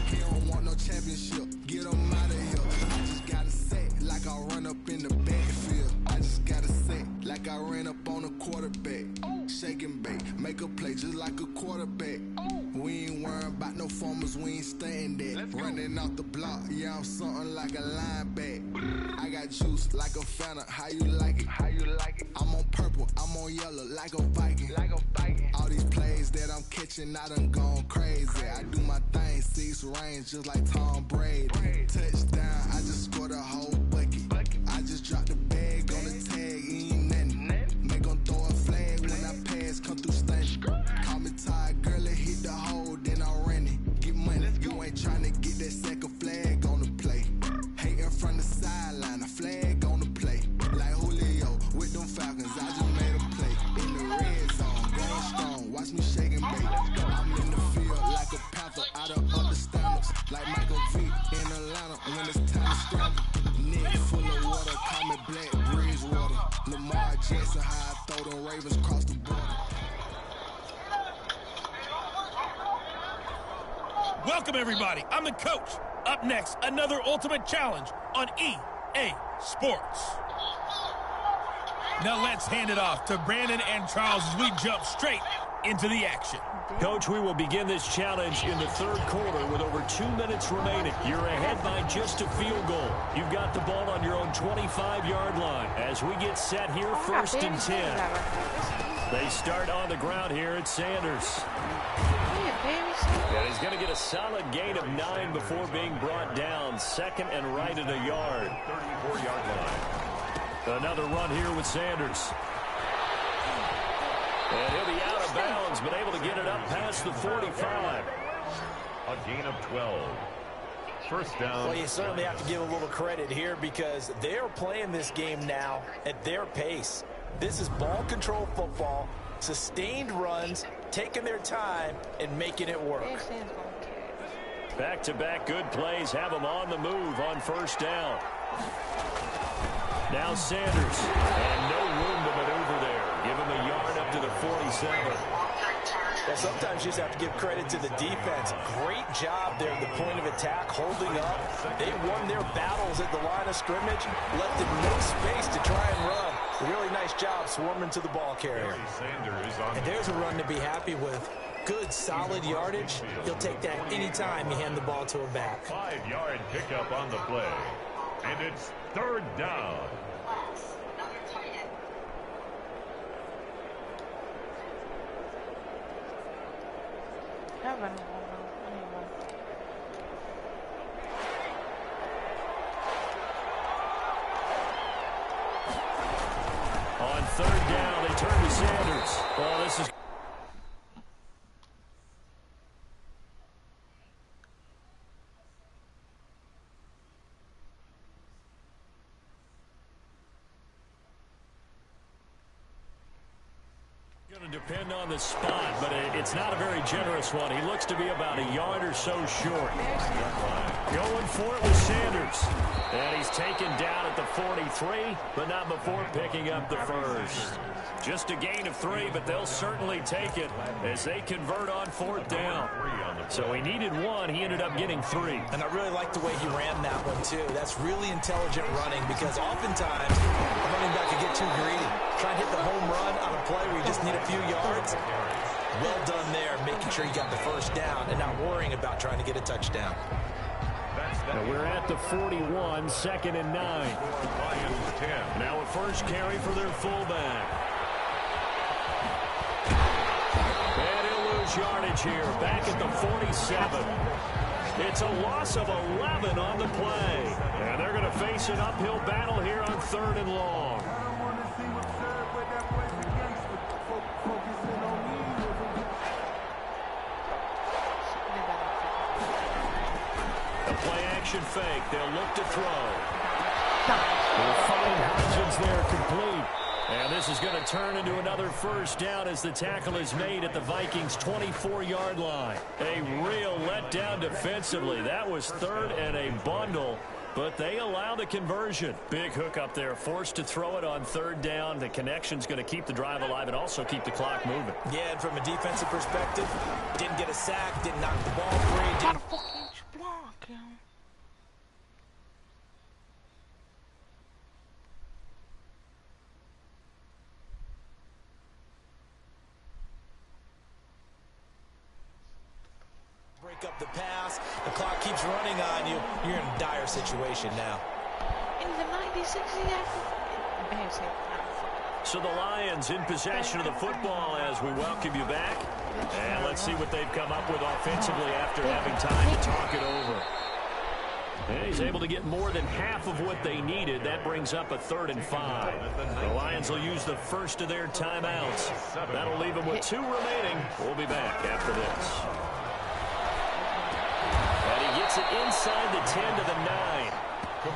He don't want no championship. Get him out of here. I just got to set like I run up in the backfield. I just got to set like I ran up on a quarterback. Shake and bake. Make a play just like a quarterback. We ain't worrying about no formers. We ain't staying there. Running off the block. Yeah, I'm something like a linebacker. I got juice like a Fanta. How you like it? How you like it? I'm on purple. I'm on yellow like a Viking. Like a Viking. All these plays that I'm catching. Flashing, I done gone crazy. I do my thing, 6 range, just like Tom Brady. Touchdown, I just scored a whole bucket. I just dropped the bag on the tag, ain't nothing. Make 'em throw a flag when I pass, come through stunning. Call me tired, girl, it hit the hole, then I ran it. Get money, you ain't tryna get that second flag on the play. Hating from the sideline, a flag on the play. Like Julio with them Falcons, I just made a play. In the red zone, going strong, watch me shake and bake. I'm in the field like a panther, out of other standards. Like Michael Vick in Atlanta when it's time to scramble. Neck full of water, call me Black Bridgewater. Lamar Jackson, how I throw them Ravens across the border. Welcome, everybody. I'm the coach. Up next, another ultimate challenge on EA Sports. Now let's hand it off to Brandon and Charles as we jump straight into the action. Coach, we will begin this challenge in the third quarter with over 2 minutes remaining. You're ahead by just a field goal. You've got the ball on your own 25-yard line. As we get set here, 1st and 10. They start on the ground here at Sanders. And he's going to get a solid gain of 9 before being brought down. 2nd and right at a yard. 34-yard line. Another run here with Sanders. And he'll be out of bounds, but able to get it up past the 45. A gain of 12. First down. Well, you certainly have to give a little credit here because they're playing this game now at their pace. This is ball control football, sustained runs, taking their time and making it work. Back-to-back good plays have them on the move on 1st down. Now Sanders, and no room to maneuver there. Give him a yard up to the 47. Well, sometimes you just have to give credit to the defense. Great job there at the point of attack, holding up. They won their battles at the line of scrimmage, left them no space to try and run. A really nice job swarming to the ball carrier. And there's a run to be happy with. Good, solid yardage. He'll take that anytime you hand the ball to a back. 5-yard pickup on the play. And it's 3rd down. On 3rd down, they turn to Sanders. Well, this is... going to depend on the spot, but it's not a very generous one. He looks to be about a yard or so short. Going for it with Sanders. And he's taken down at the 43, but not before picking up the first. Just a gain of 3, but they'll certainly take it as they convert on 4th down. So he needed 1. He ended up getting 3. And I really like the way he ran that one, too. That's really intelligent running because oftentimes a running back can get too greedy. Try and hit the home run on a play where you just need a few yards. Well done there, making sure you got the first down and not worrying about trying to get a touchdown. Now we're at the 41, 2nd and 9. Now a first carry for their fullback. And he'll lose yardage here, back at the 47. It's a loss of 11 on the play. And they're going to face an uphill battle here on 3rd and long. Play-action fake. They'll look to throw. They'll find Hodgins there complete. And this is going to turn into another first down as the tackle is made at the Vikings' 24-yard line. A real letdown defensively. That was 3rd and a bundle, but they allow the conversion. Big hook up there, forced to throw it on 3rd down. The connection's going to keep the drive alive and also keep the clock moving. Yeah, and from a defensive perspective, didn't get a sack, didn't knock the ball free. How the fuck you block, yo? Break up the pass. The clock keeps running on you. You're in a dire situation now. In the 96, So the Lions in possession of the football as we welcome you back. And let's see what they've come up with offensively after having time to talk it over. And he's able to get more than half of what they needed. That brings up a 3rd and 5. The Lions will use the first of their timeouts. That'll leave them with 2 remaining. We'll be back after this. And he gets it inside the 10 to the 9.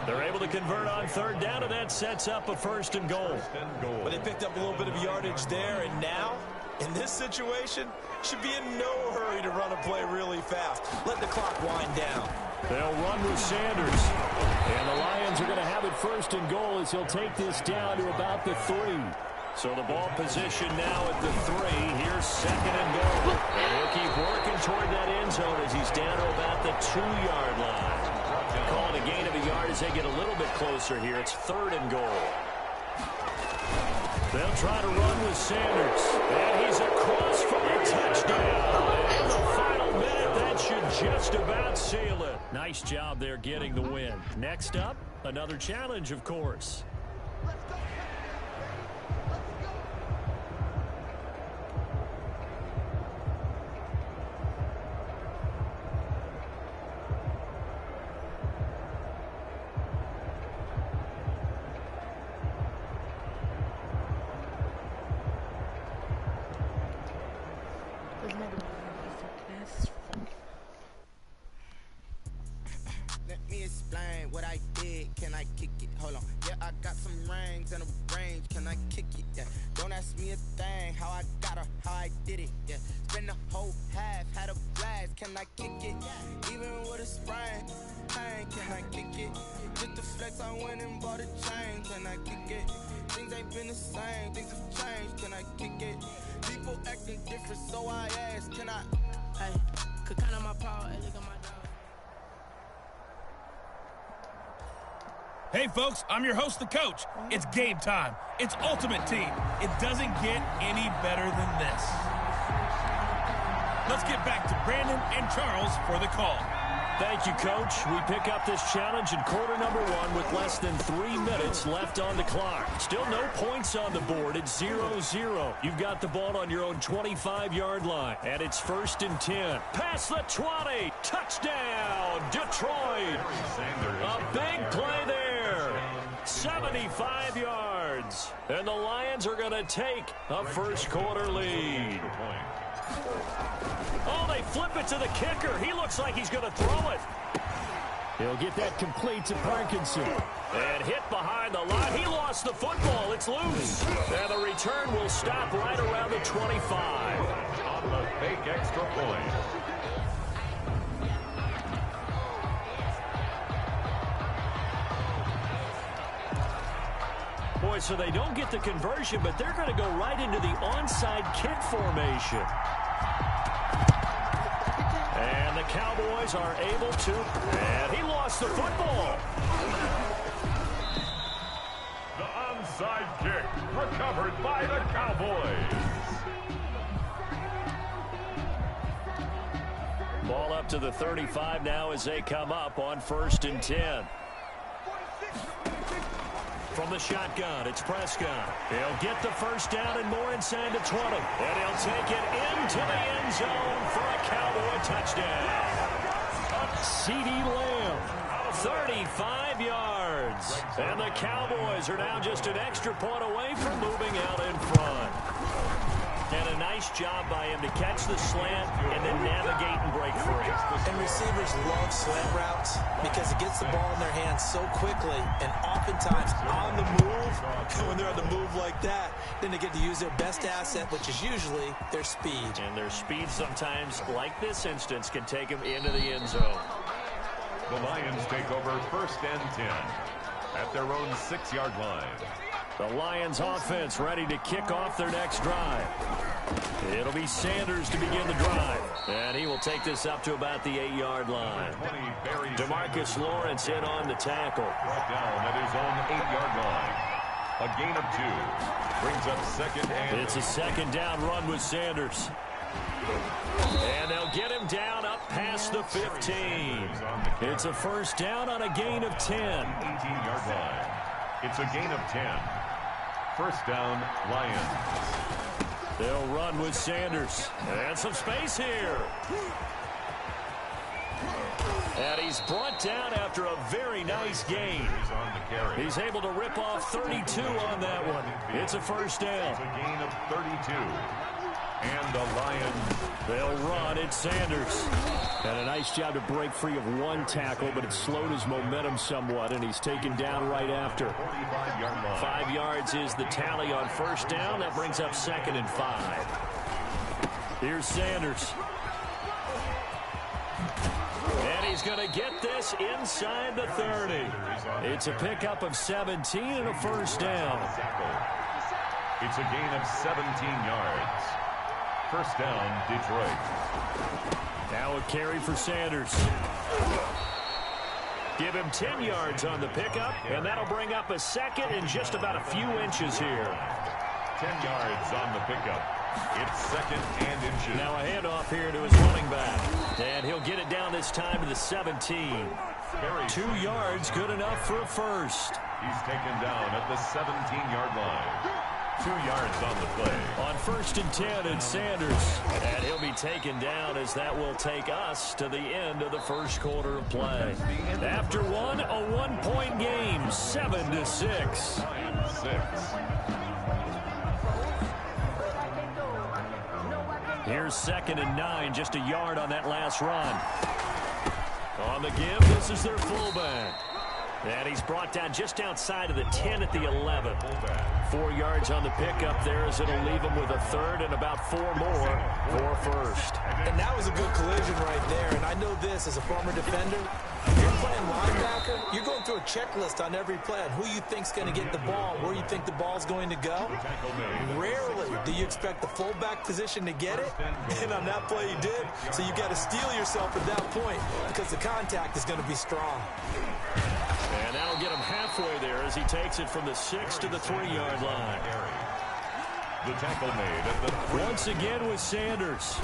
They're able to convert on 3rd down, and that sets up a 1st and goal. But they picked up a little bit of yardage there, and now, in this situation, should be in no hurry to run a play really fast. Let the clock wind down. They'll run with Sanders. And the Lions are going to have it 1st and goal as he'll take this down to about the 3. So the ball position now at the 3. Here's 2nd and goal. And he'll keep working toward that end zone as he's down to about the 2-yard line. Calling a gain of a yard as they get a little bit closer here. It's 3rd and goal. They'll try to run with Sanders. And he's across for a touchdown. In the final minute, that should just about seal it. Nice job there getting the win. Next up, another challenge, of course. Hey, folks, I'm your host, the coach. It's game time. It's Ultimate Team. It doesn't get any better than this. Let's get back to Brandon and Charles for the call. Thank you, Coach. We pick up this challenge in quarter number 1 with less than 3 minutes left on the clock. Still no points on the board. It's 0-0. You've got the ball on your own 25-yard line, and it's 1st and 10. Past the 20. Touchdown, Detroit. A big play there. 75 yards. And the Lions are going to take a first-quarter lead. Oh, they flip it to the kicker. He looks like he's going to throw it. He'll get that complete to Parkinson. And hit behind the line. He lost the football. It's loose. And the return will stop right around the 25. On the fake extra point. Boy, so they don't get the conversion, but they're going to go right into the onside kick formation. And the Cowboys are able to, and he lost the football. The onside kick recovered by the Cowboys. Ball up to the 35 now as they come up on 1st and 10. From the shotgun, it's Prescott. He'll get the first down and more inside the 20. And he'll take it into the end zone for a Cowboy touchdown. CeeDee Lamb, 35 yards. And the Cowboys are now just an extra point away from moving out in front. And a nice job by him to catch the slant and then navigate and break free. And receivers love slant routes because it gets the ball in their hands so quickly and oftentimes on the move. When they're on the move like that, then they get to use their best asset, which is usually their speed. And their speed sometimes, like this instance, can take them into the end zone. The Lions take over 1st and 10 at their own 6-yard line. The Lions offense ready to kick off their next drive. It'll be Sanders to begin the drive. And he will take this up to about the 8-yard line. DeMarcus Lawrence in on the tackle. Brought down at his own 8-yard line. A gain of 2. Brings up 2nd and... It's a 2nd down run with Sanders. And they'll get him down up past the 15. It's a 1st down on a gain of 10. 18-yard line. It's a gain of 10. 1st down, Lions. They'll run with Sanders. And some space here. And he's brought down after a very nice gain. He's able to rip off 32 on that one. It's a first down. It's a gain of 32. And the Lions, they'll run. It's Sanders. And a nice job to break free of one tackle, but it slowed his momentum somewhat, and he's taken down right after. 5 yards is the tally on first down. That brings up 2nd and 5. Here's Sanders. And he's going to get this inside the 30. It's a pickup of 17 and a first down. It's a gain of 17 yards. First down, Detroit. Now a carry for Sanders. Give him 10 yards on the pickup, and that'll bring up a second and just about a few inches here. 10 yards on the pickup. It's 2nd and inches. Now a handoff here to his running back. And he'll get it down this time to the 17. 2 yards, good enough for a first. He's taken down at the 17-yard line. 2 yards on the play. On 1st and 10, it's Sanders. And he'll be taken down as that will take us to the end of the first quarter of play. After one, a 1-point game, 7-6. 6. Here's 2nd and 9, just a yard on that last run. On the give, this is their fullback. And he's brought down just outside of the 10 at the 11. 4 yards on the pickup there as it'll leave him with a third and about 4 more for first. And that was a good collision right there. And I know this as a former defender. If you're playing linebacker, you're going through a checklist on every play on who you think's going to get the ball, where you think the ball's going to go. Rarely do you expect the fullback position to get it. And on that play, he did. So you got to steel yourself at that point because the contact is going to be strong. And that'll get him halfway there as he takes it from the 6 to the 3-yard line. The tackle made at the 3. Once again with Sanders.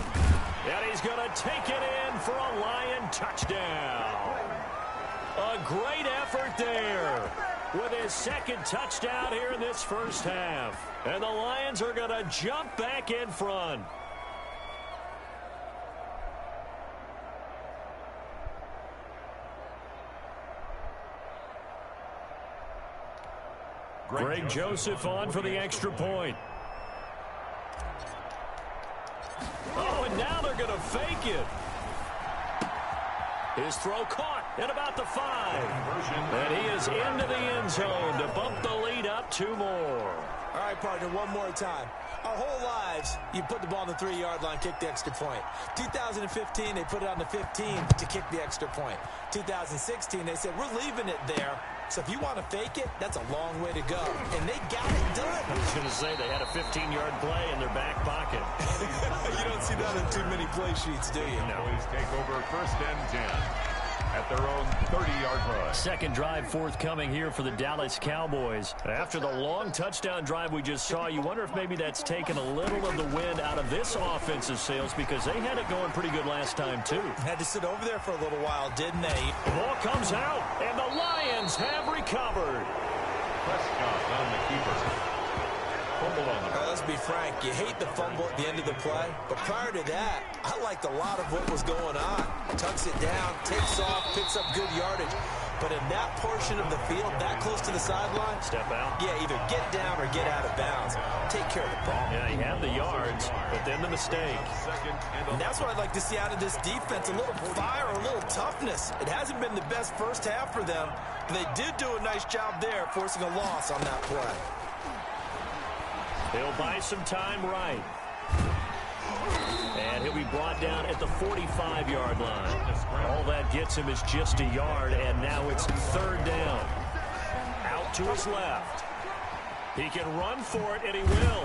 And he's going to take it in for a Lion touchdown. A great effort there with his 2nd touchdown here in this first half. And the Lions are going to jump back in front. Greg Joseph on for the extra point. Oh, and now they're going to fake it. His throw caught at about the 5. And he is into the end zone to bump the lead up 2 more. All right, partner, one more time. Our whole lives, you put the ball on the 3-yard line, kick the extra point. 2015, they put it on the 15 to kick the extra point. 2016, they said, we're leaving it there. So if you want to fake it, that's a long way to go. And they got it done. I was going to say they had a 15-yard play in their back pocket. You don't see that in too many play sheets, do you? No. Boys take over 1st and 10 at their own 30-yard line. Second drive forthcoming here for the Dallas Cowboys. After the long touchdown drive we just saw, you wonder if maybe that's taken a little of the wind out of this offensive sails because they had it going pretty good last time, too. Had to sit over there for a little while, didn't they? The ball comes out, and the Lions have recovered. Prescott on the keeper. Fumble on the play. Let's be frank, you hate the fumble at the end of the play, but prior to that, I liked a lot of what was going on. Tucks it down, takes off, picks up good yardage. But in that portion of the field, that close to the sideline, step out. Yeah, either get down or get out of bounds. Take care of the ball. Yeah, he had the yards, but then the mistake. And that's what I'd like to see out of this defense, a little fire, a little toughness. It hasn't been the best first half for them, but they did do a nice job there, forcing a loss on that play. He'll buy some time right. And he'll be brought down at the 45-yard line. All that gets him is just a yard, and now it's 3rd down. Out to his left. He can run for it, and he will.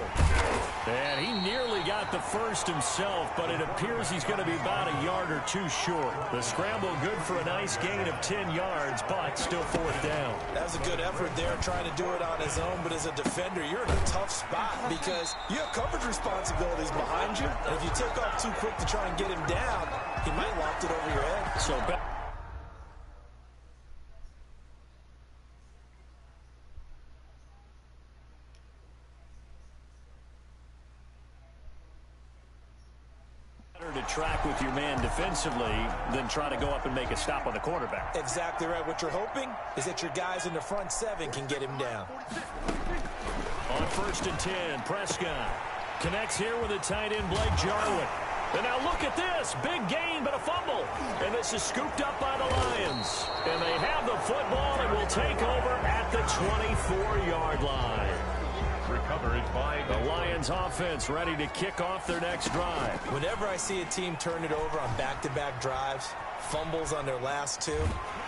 And he nearly got the first himself, but it appears he's going to be about a yard or 2 short. The scramble good for a nice gain of 10 yards, but still 4th down. That was a good effort there, trying to do it on his own, but as a defender, you're in a tough spot because you have coverage responsibilities behind you, and if you took off too quick to try and get him down, he might have locked it over your head. So track with your man defensively than try to go up and make a stop on the quarterback. Exactly right. What you're hoping is that your guys in the front seven can get him down. On 1st and 10, Prescott connects here with a tight end, Blake Jarwin. And now look at this. Big gain, but a fumble. And this is scooped up by the Lions. And they have the football and will take over at the 24-yard line. Recovered by the Lions offense ready to kick off their next drive. Whenever I see a team turn it over on back-to-back drives, fumbles on their last two,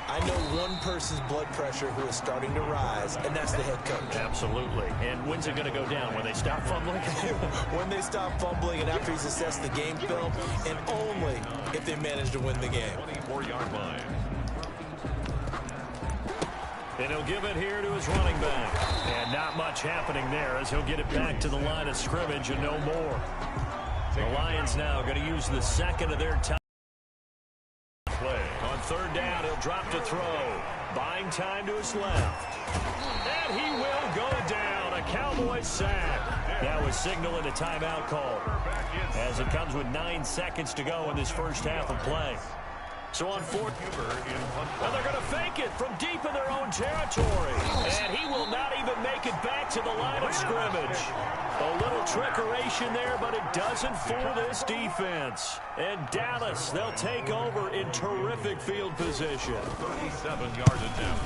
I know one person's blood pressure who is starting to rise, and that's the head coach. Absolutely. And when's it going to go down? When they stop fumbling? When they stop fumbling and after he's assessed the game film, and only if they manage to win the game. 24-yard line. And he'll give it here to his running back. And not much happening there as he'll get it back to the line of scrimmage and no more. The Lions now going to use the second of their time. On 3rd down, he'll drop to throw. Buying time to his left. And he will go down. A Cowboys sack. That was signaling a timeout call as it comes with 9 seconds to go in this first half of play. So on 4th, and they're going to fake it from deep in their own territory. And he will not even make it back to the line of scrimmage. A little trickeration there, but it doesn't fool this defense. And Dallas, they'll take over in terrific field position. 37-yard attempt.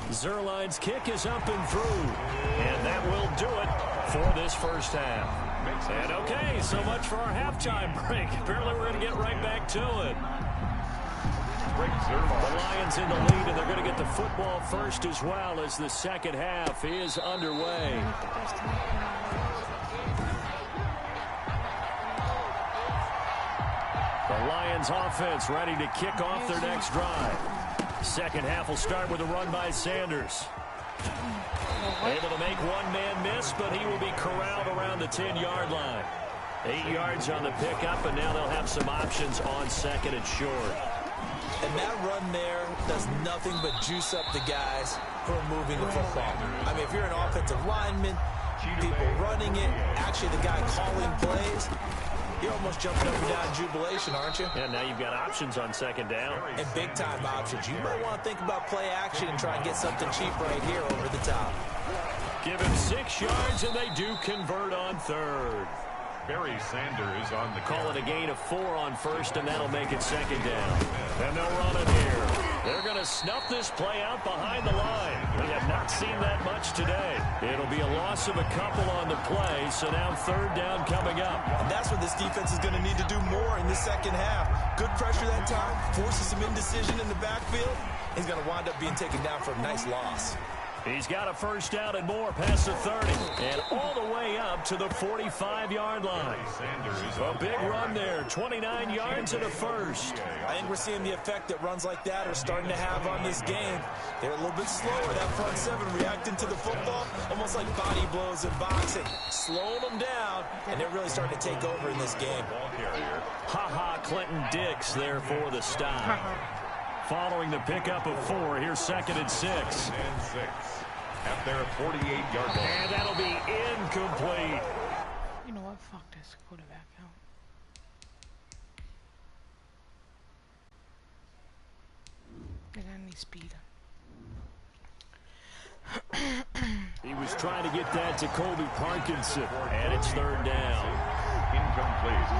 Zerline's kick is up and through. And that will do it for this first half. And okay, so much for our halftime break. Apparently we're going to get right back to it. The Lions in the lead, and they're going to get the football first as well as the second half is underway. The Lions offense ready to kick off their next drive. Second half will start with a run by Sanders. Able to make one man miss, but he will be corralled around the 10-yard line. 8 yards on the pickup, and now they'll have some options on 2nd and short. And that run there does nothing but juice up the guys who are moving the football. I mean, if you're an offensive lineman, people running it, actually the guy calling plays, you're almost jumping up and down in jubilation, aren't you? Yeah, now you've got options on 2nd down. And big-time options. You might want to think about play action and try and get something cheap right here over the top. Give him 6 yards, and they do convert on 3rd. Barry Sanders on the call it a gain of 4 on 1st, and that'll make it 2nd down. And they'll run it here. They're going to snuff this play out behind the line. We have not seen that much today. It'll be a loss of a couple on the play, so now 3rd down coming up. And that's what this defense is going to need to do more in the second half. Good pressure that time, forces some indecision in the backfield. He's going to wind up being taken down for a nice loss. He's got a 1st down and more past the 30 and all the way up to the 45-yard line. A big run there, 29 yards and a 1st. I think we're seeing the effect that runs like that are starting to have on this game. They're a little bit slower, that front seven reacting to the football, almost like body blows in boxing, slowing them down, and they're really starting to take over in this game. Ha-ha, Clinton Dix there for the stop. Following the pickup of 4, here's 2nd and 6. At their 48-yard line. And that'll be incomplete. You know what? Fuck this. Quarterback out. They got any speed. He was trying to get that to Colby Parkinson. And it's 3rd down. Incomplete.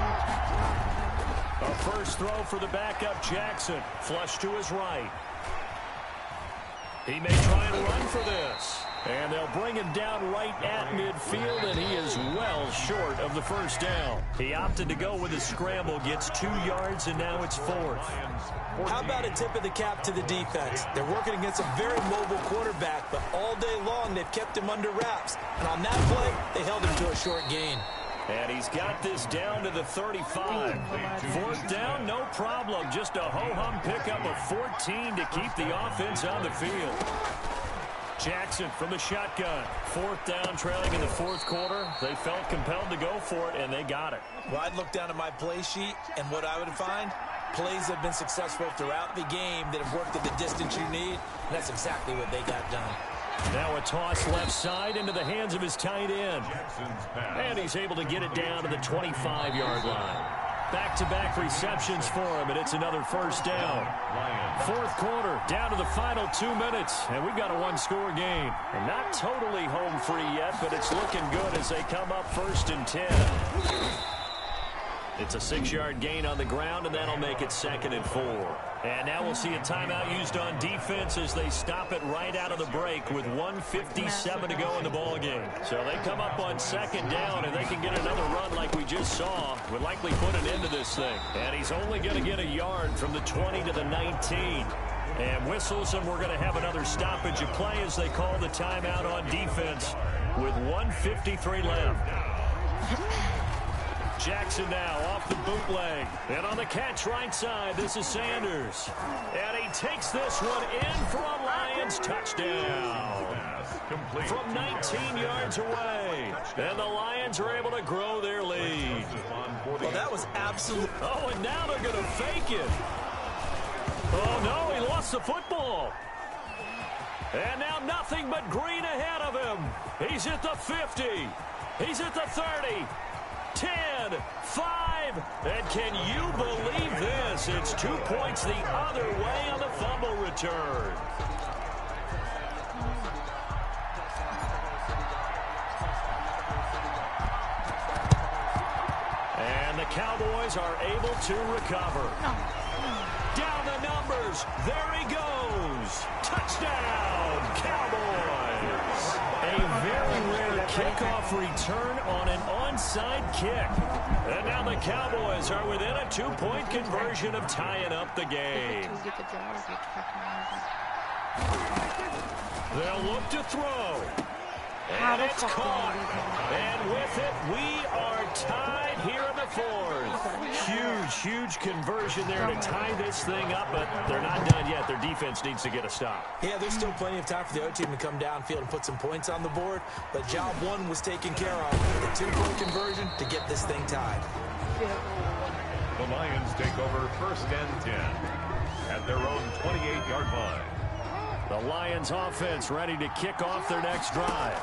A 1st throw for the backup Jackson. Flush to his right. He may try and run for this. And they'll bring him down right at midfield, and he is well short of the 1st down. He opted to go with a scramble, gets 2 yards, and now it's 4th. How about a tip of the cap to the defense? They're working against a very mobile quarterback, but all day long they've kept him under wraps. And on that play, they held him to a short gain. And he's got this down to the 35. 4th down, no problem. Just a ho-hum pickup of 14 to keep the offense on the field. Jackson from the shotgun. 4th down, trailing in the 4th quarter. They felt compelled to go for it, and they got it. Well, I'd look down at my play sheet, and what I would find, plays have been successful throughout the game that have worked at the distance you need, and that's exactly what they got done. Now a toss left side into the hands of his tight end. And he's able to get it down to the 25-yard line. Back-to-back receptions for him, and it's another first down. Fourth quarter, down to the final 2 minutes, and we've got a one-score game. And not totally home free yet, but it's looking good as they come up 1st and 10. It's a 6-yard gain on the ground, and that'll make it 2nd and 4. And now we'll see a timeout used on defense as they stop it right out of the break with 1:57 to go in the ballgame. So they come up on 2nd down, and they can get another run like we just saw. Would likely put an end to this thing. And he's only going to get a yard from the 20 to the 19. And whistles, and we're going to have another stoppage of play as they call the timeout on defense with 1:53 left. Jackson now off the bootleg. And on the catch right side, this is Sanders. And he takes this one in for a Lions touchdown. From 19 yards away. And the Lions are able to grow their lead. Well, that was absolute. Oh, and now they're going to fake it. Oh, no, he lost the football. And now nothing but green ahead of him. He's at the 50. He's at the 30. 10, 5, and can you believe this? It's 2 points the other way on the fumble return. And the Cowboys are able to recover. Down the numbers. There he goes. Touchdown, Cowboys. A very rare kickoff return on an onside kick. And now the Cowboys are within a 2-point conversion of tying up the game. They'll look to throw. And it's caught. And with it, we are tied here in the 4th. Huge conversion there to tie this thing up, but they're not done yet. Their defense needs to get a stop. Yeah, there's still plenty of time for the O team to come downfield and put some points on the board, but job 1 was taken care of. The 2-point conversion to get this thing tied. The Lions take over 1st and 10 at their own 28-yard line. The Lions offense ready to kick off their next drive.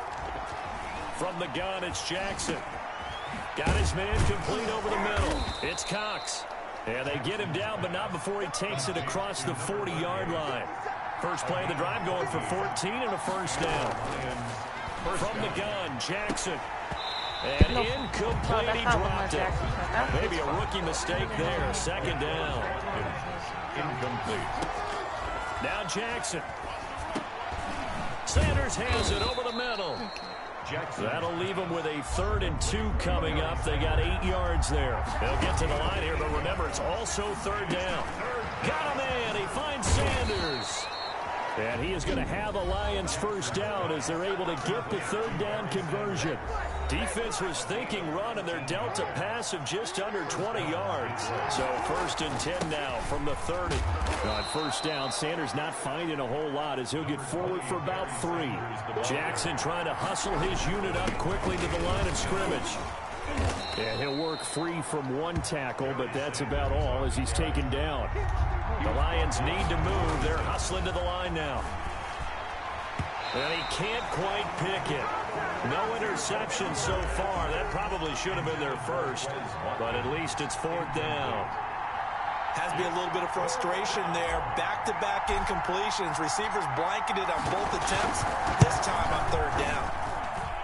From the gun, it's Jackson. Got his man complete over the middle. It's Cox. And they get him down, but not before he takes it across the 40-yard line. First play of the drive going for 14 and a first down. From the gun, Jackson. And incomplete, he dropped it. Maybe a rookie mistake there. 2nd down. Incomplete. Now Jackson. Sanders has it over the middle. That'll leave them with a 3rd and 2 coming up. They got 8 yards there. They'll get to the line here, but remember, it's also 3rd down. Got a man. He finds Sanders. And he is going to have a Lions first down as they're able to get the 3rd down conversion. Defense was thinking run, and they're dealt a pass of just under 20 yards. So 1st and 10 now from the 30. On first down, Sanders not finding a whole lot as he'll get forward for about 3. Jackson trying to hustle his unit up quickly to the line of scrimmage. And he'll work free from 1 tackle, but that's about all as he's taken down. The Lions need to move. They're hustling to the line now. And he can't quite pick it. No interception so far. That probably should have been their first, but at least it's 4th down. Has to be a little bit of frustration there. Back-to-back incompletions. Receivers blanketed on both attempts. This time on 3rd down.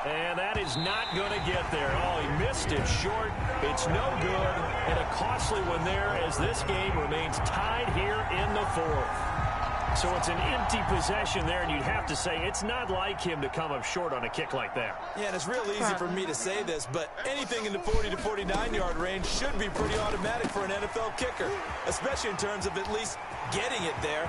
And that is not going to get there. Oh, he missed it short. It's no good. And a costly one there as this game remains tied here in the 4th. So it's an empty possession there, and you'd have to say it's not like him to come up short on a kick like that. Yeah, and it's real easy for me to say this, but anything in the 40 to 49-yard range should be pretty automatic for an NFL kicker, especially in terms of at least getting it there.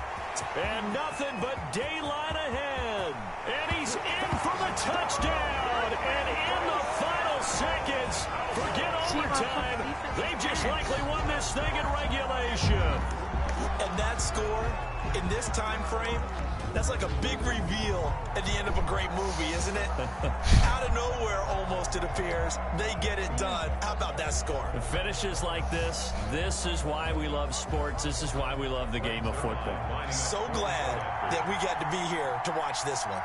And nothing but daylight ahead. And he's in for the touchdown. And in the final seconds, forget overtime. They've just likely won this thing in regulation. And that score in this time frame, that's like a big reveal at the end of a great movie, isn't it? Out of nowhere, almost, it appears, they get it done. How about that score? The finishes like this is why we love sports. This is why we love the game of football. So glad that we got to be here to watch this one.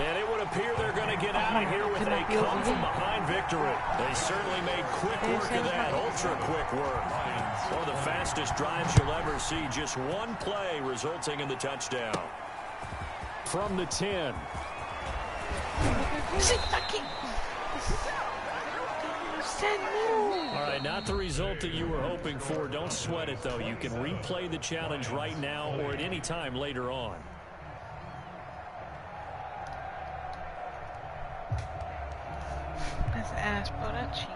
And it would appear they're going to get out of here with a come-from-behind victory. They certainly made quick work of that, ultra-quick work. One of the fastest drives you'll ever see, just one play resulting in the touchdown. From the 10. All right, not the result that you were hoping for. Don't sweat it, though. You can replay the challenge right now or at any time later on. That's ass, bro. That's cheap.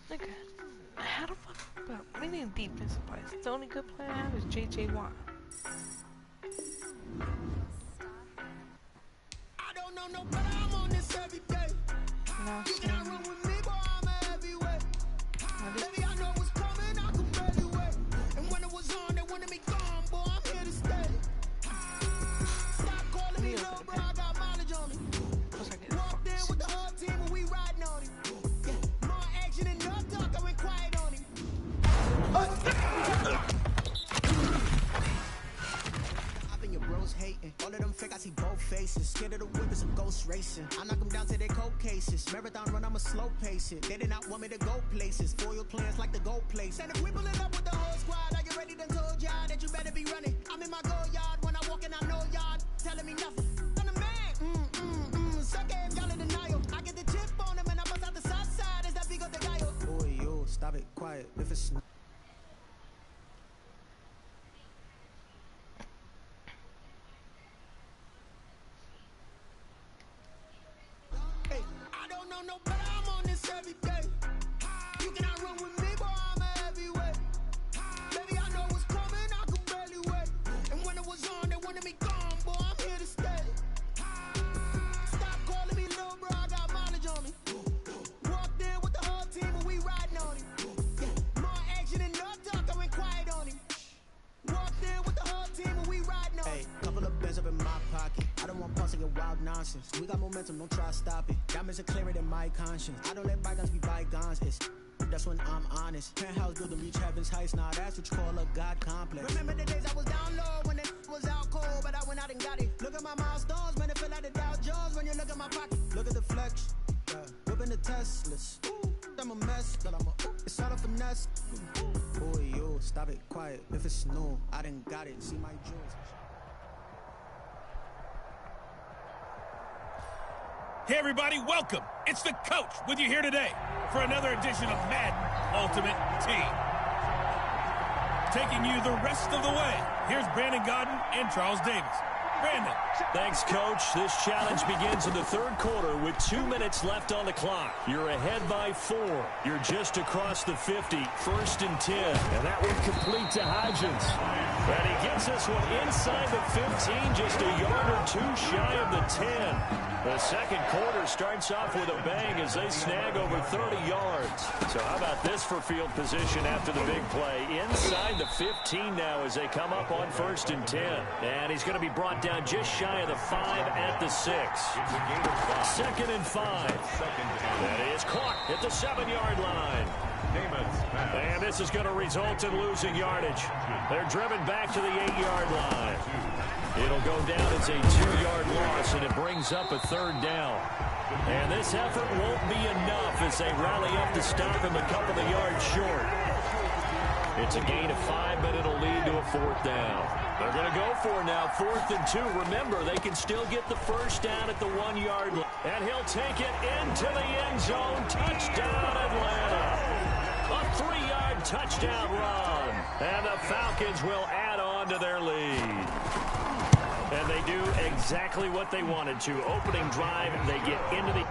Look at how the fuck, bro? We need defensive players. The only good player I have is J.J. Watt. I don't know no better. I'm on this every day. No, you cannot run with me, boy. I'm a heavyweight. Baby, I know what's coming. I can barely wait. And when it was on, they wanted me gone, boy. I'm here to stay. Stop calling me little bro. I got mileage on me. Walked in with the whole team and we riding on him. Yeah, more action and no talk. I went quiet on him. Hating. All of them fake, I see both faces. Scared of the whip, some ghost racing. I knock them down to their cold cases. Marathon run, I'ma slow pace it. They did not want me to go places. Foil plans like the gold place. And if we pull it up with the whole squad, I get ready to told y'all that you better be running. I'm in my go yard. When I walk in, I know y'all telling me nothing. I'm the man. Suck if y'all in denial. I get the chip on them and I bust out the south side. Is that big of the guy? Boy, yo, stop it, quiet. If it's no better, I'm on this every day. You cannot run with me, boy, I'm a heavyweight. Baby, I know what's coming, I can barely wait. And when it was on, they wanted me gone, boy, I'm here to stay. Stop calling me little bro, I got mileage on me. Walked in with the whole team and we riding on him. Yeah, more action and no talk, I went quiet on him. Walked in with the whole team and we riding on him. Hey, couple of bands up in my pocket. I don't want pussing and wild nonsense. We got momentum, don't try to stop it. Diamonds are clearer than my conscience. I don't let bygones be bygones. That's when I'm honest. Penthouse building reach heaven's heights. Now that's what you call a God complex. Remember the days I was down low when it was out cold, but I went out and got it. Look at my milestones, man, it feel like the Dow Jones when you look at my pocket. Look at the flex, yeah. Whipping the Teslas. Ooh, I'm a mess, but it's all a finesse. Boy, yo, stop it, quiet. If it's new, I done got it. See my jewels. Hey everybody, welcome. It's the coach with you here today for another edition of Madden Ultimate Team. Taking you the rest of the way, here's Brandon Godden and Charles Davis. Brandon. Thanks, Coach. This challenge begins in the third quarter with 2 minutes left on the clock. You're ahead by 4. You're just across the 50, 1st and 10. And that one complete to Hodgins. And he gets this one inside the 15, just a yard or two shy of the 10. The second quarter starts off with a bang as they snag over 30 yards. So how about this for field position after the big play? Inside the 15 now as they come up on 1st and 10. And he's going to be brought down just shy of the 5 at the 6. 2nd and 5. That is caught at the 7-yard line. And this is going to result in losing yardage. They're driven back to the 8-yard line. It'll go down as a 2-yard loss, and it brings up a 3rd down. And this effort won't be enough as they rally up to stop him a couple of yards short. It's a gain of 5, but it'll lead to a 4th down. They're going to go for it now, 4th and 2. Remember, they can still get the first down at the 1-yard line. And he'll take it into the end zone. Touchdown, Atlanta. A 3-yard touchdown run. And the Falcons will add on to their lead. And they do exactly what they wanted to. Opening drive, they get into the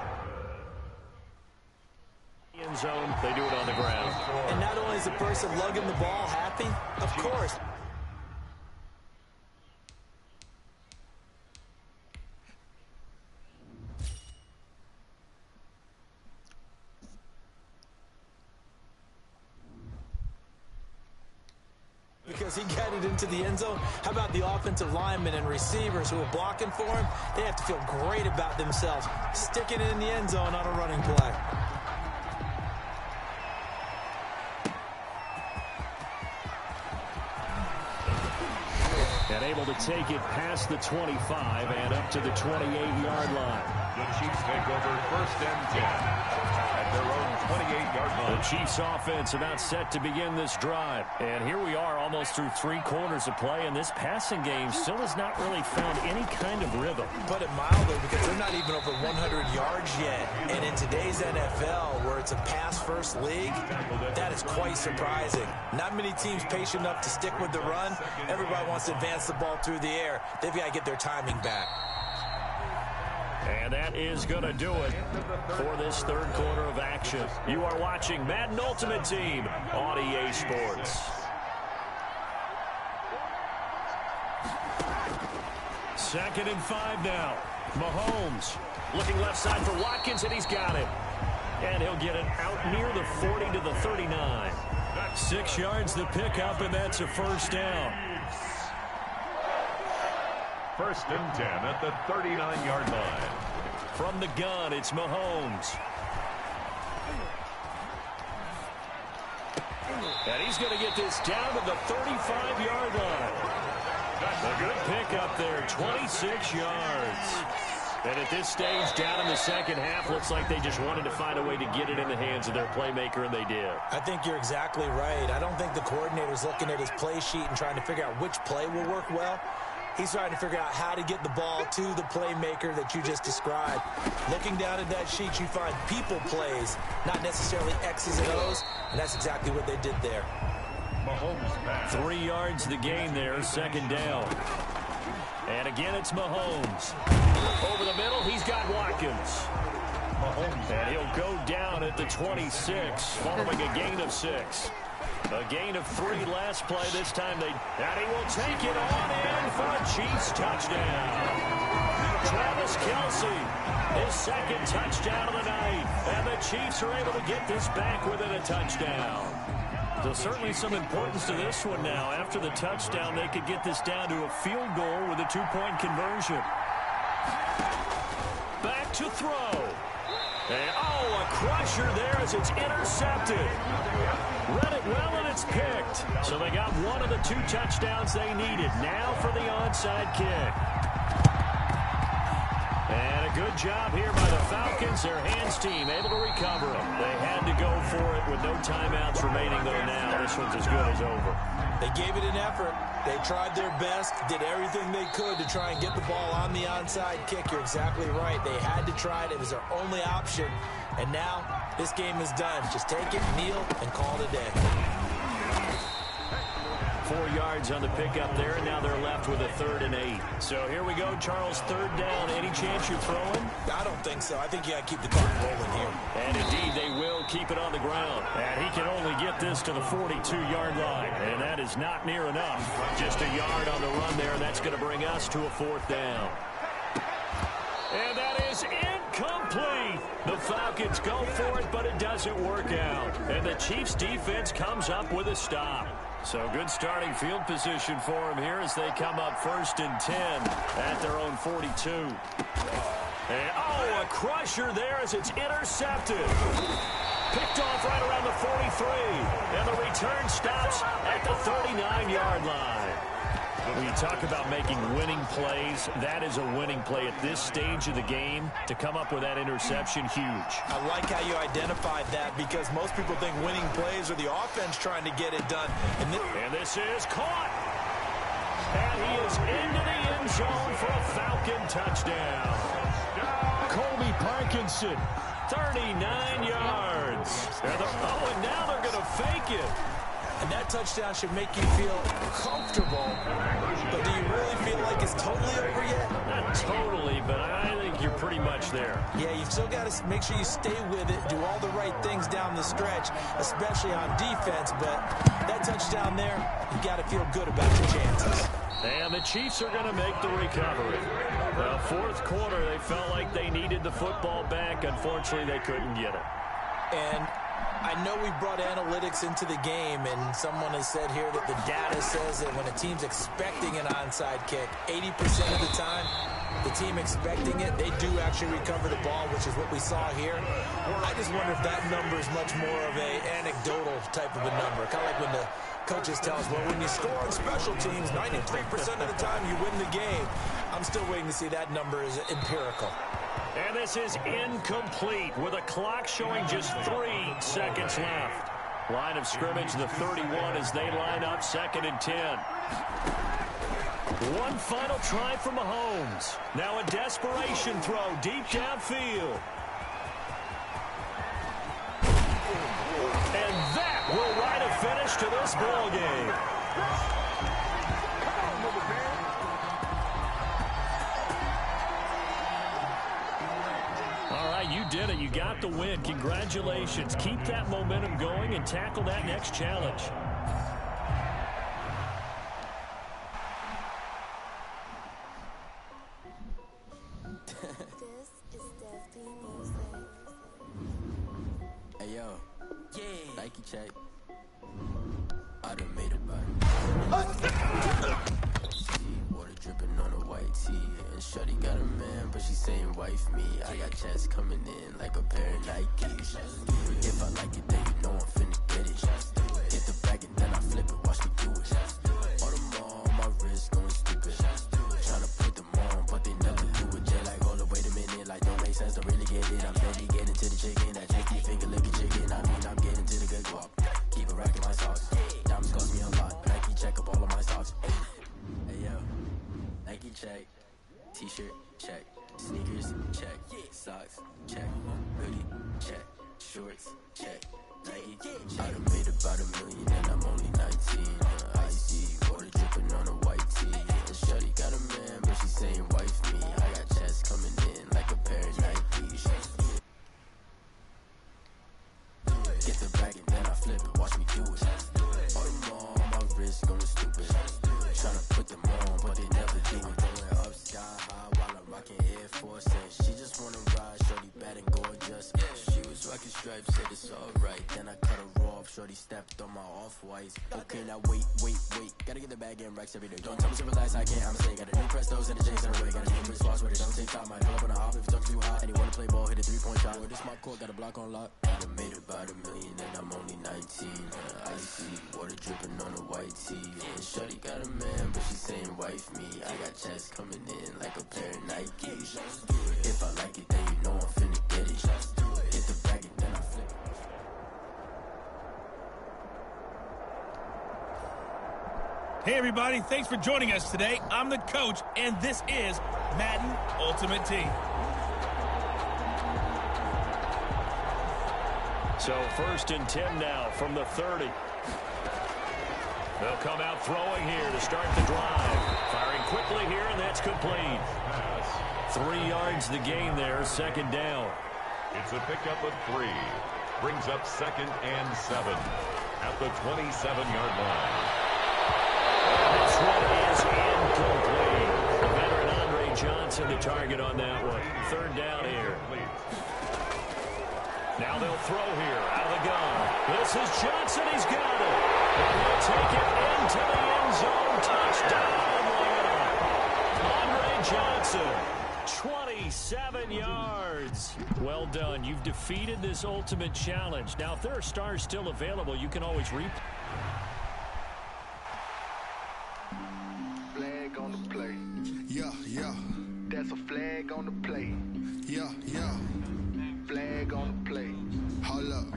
end zone. They do it on the ground. And not only is the person lugging the ball happy, of course. Because he got it into the end zone. How about the offensive linemen and receivers who are blocking for him? They have to feel great about themselves, sticking it in the end zone on a running play. And able to take it past the 25 and up to the 28-yard line. The Chiefs take over 1st and 10 at their own 28-yard line. The Chiefs offense about set to begin this drive. And here we are almost through 3 quarters of play, and this passing game still has not really found any kind of rhythm. Put it mildly, because they're not even over 100 yards yet. And in today's NFL, where it's a pass-first league, that is quite surprising. Not many teams patient enough to stick with the run. Everybody wants to advance the ball through the air. They've got to get their timing back. And that is going to do it for this 3rd quarter of action. You are watching Madden Ultimate Team on EA Sports. Second and 5 now. Mahomes looking left side for Watkins, and he's got it. And he'll get it out near the 40 to the 39. 6 yards the pickup, and that's a 1st down. 1st and 10 at the 39-yard line. From the gun, it's Mahomes. And he's going to get this down to the 35-yard line. A good pickup there, 26 yards. And at this stage, down in the second half, looks like they just wanted to find a way to get it in the hands of their playmaker, and they did. I think you're exactly right. I don't think the coordinator's looking at his play sheet and trying to figure out which play will work well. He's trying to figure out how to get the ball to the playmaker that you just described. Looking down at that sheet, you find people plays, not necessarily X's and O's, and that's exactly what they did there. Mahomes pass. 3 yards the gain there, 2nd down. And again, it's Mahomes. Over the middle, he's got Watkins. Mahomes. And he'll go down at the 26, following a gain of 6. A gain of 3 last play. This time and he will take it on in for a Chiefs touchdown. Travis Kelce, his 2nd touchdown of the night. And the Chiefs are able to get this back within a touchdown. So certainly some importance to this one now. After the touchdown, they could get this down to a field goal with a 2-point conversion. Back to throw. And, a crusher there as it's intercepted. Read it well, and it's picked. So they got one of the 2 touchdowns they needed. Now for the onside kick. And a good job here by the Falcons. Their hands team able to recover them. They had to go for it with no timeouts remaining, though now this one's as good as over. They gave it an effort. They tried their best, did everything they could to try and get the ball on the onside kick. You're exactly right. They had to try it. It was their only option. And now this game is done. Just take it, kneel, and call it a day. 4 yards on the pickup there, and now they're left with a 3rd and 8. So here we go, Charles, 3rd down. Any chance you're throwing? I don't think so. I think you got to keep the clock rolling here. And indeed, they will keep it on the ground. And he can only get this to the 42-yard line. And that is not near enough. Just a yard on the run there, and that's going to bring us to a 4th down. And that is incomplete. The Falcons go for it, but it doesn't work out. And the Chiefs' defense comes up with a stop. So good starting field position for them here as they come up 1st and 10 at their own 42. And, a crusher there as it's intercepted. Picked off right around the 43. And the return stops at the 39-yard line. When you talk about making winning plays, that is a winning play at this stage of the game. To come up with that interception, huge. I like how you identified that, because most people think winning plays are the offense trying to get it done. And this is caught. And he is into the end zone for a Falcon touchdown. Colby Parkinson, 39 yards. And now they're going to fake it. And that touchdown should make you feel comfortable. But do you really feel like it's totally over yet? Not totally, but I think you're pretty much there. Yeah, you've still got to make sure you stay with it, do all the right things down the stretch, especially on defense. But that touchdown there, you got to feel good about your chances. And the Chiefs are going to make the recovery. Well, 4th quarter, they felt like they needed the football back. Unfortunately, they couldn't get it. And I know we brought analytics into the game, and someone has said here that the data says that when a team's expecting an onside kick, 80% of the time, The team expecting it, they do actually recover the ball, which is what we saw here. I just wonder if that number is much more of a anecdotal type of a number. Kind of like when the coaches tell us, well, when you score on special teams, 93% of the time you win the game. I'm still waiting to see that number is empirical. And this is incomplete with a clock showing just 3 seconds left. Line of scrimmage, the 31 as they line up, 2nd and 10. One final try for Mahomes. Now a desperation throw deep downfield. And that will write a finish to this ball game. All right, you did it. You got the win. Congratulations. Keep that momentum going and tackle that next challenge. Check. I done made it back. Water dripping on a white tee. And shorty got a man, but she saying wife me. I got chats coming in like a pair of Nikes. If I like it, then you know I'm finna get it. Hit the bag and then I flip it, watch me do it. All them on my wrist going stupid. Tryna put them on, but they never do it. Jay like, hold up, wait a minute, like don't make sense to really get it. I'm steady getting to the chicken, that tricky finger looking chicken. I mean, I'm getting to the good guap. Keep a rack in my socks. Diamonds cost me a lot. Nike check up all of my socks. Hey yo, Nike check. T-shirt check. Sneakers check. Socks check. Hoodie check. Shorts check. Nike. I done made about $1 million and I'm only 19. Icy water dripping on a white tee. And shorty got a man, but she saying wife me. I got chats coming in like a pair of Nikes. Get the bag and then I flip it, watch me do it. All them on my wrist going stupid. Tryna put them on, but they never do it. Going up sky high while I'm rocking Air Force. And she just wanna ride, shorty bad and gorgeous. She was rocking stripes, said it's alright. Then I cut her off, shorty stepped on my off-whites. Okay, now wait. Gotta get the bag in racks every day. Don't tell me to relax, I can't, I'm saying. Got a new Prestos and a Jason away. Got a new Chris Foss, but it don't take time. Might pull up on a hop if it talks too hot. And he wanna play ball, hit a 3-point shot. This my court, got a block on lock. I done made about $1 million and I'm only 19. Icy water dripping on a white tee. And shorty got a man, but she saying wife me. I got chats coming in like a pair of Nikes. If I like it, then you know I'm finna get it. Hit the bag and then I flip it. Hey everybody, thanks for joining us today. I'm the coach, and this is Madden Ultimate Team. So 1st and 10 now from the 30. They'll come out throwing here to start the drive. Firing quickly here, and that's complete. 3 yards the gain there, 2nd down. It's a pickup of 3. Brings up 2nd and 7 at the 27-yard line. This one is incomplete. Veteran Andre Johnson, the target on that one. 3rd down here. Now they'll throw here out of the gun. This is Johnson. He's got it. And he'll take it into the end zone. Touchdown, Atlanta. Andre Johnson, 27 yards. Well done. You've defeated this ultimate challenge. Now, if there are stars still available, you can always replay. Flag on the play. Yeah. That's a flag on the play. Yeah. Flag on the play. Hold up.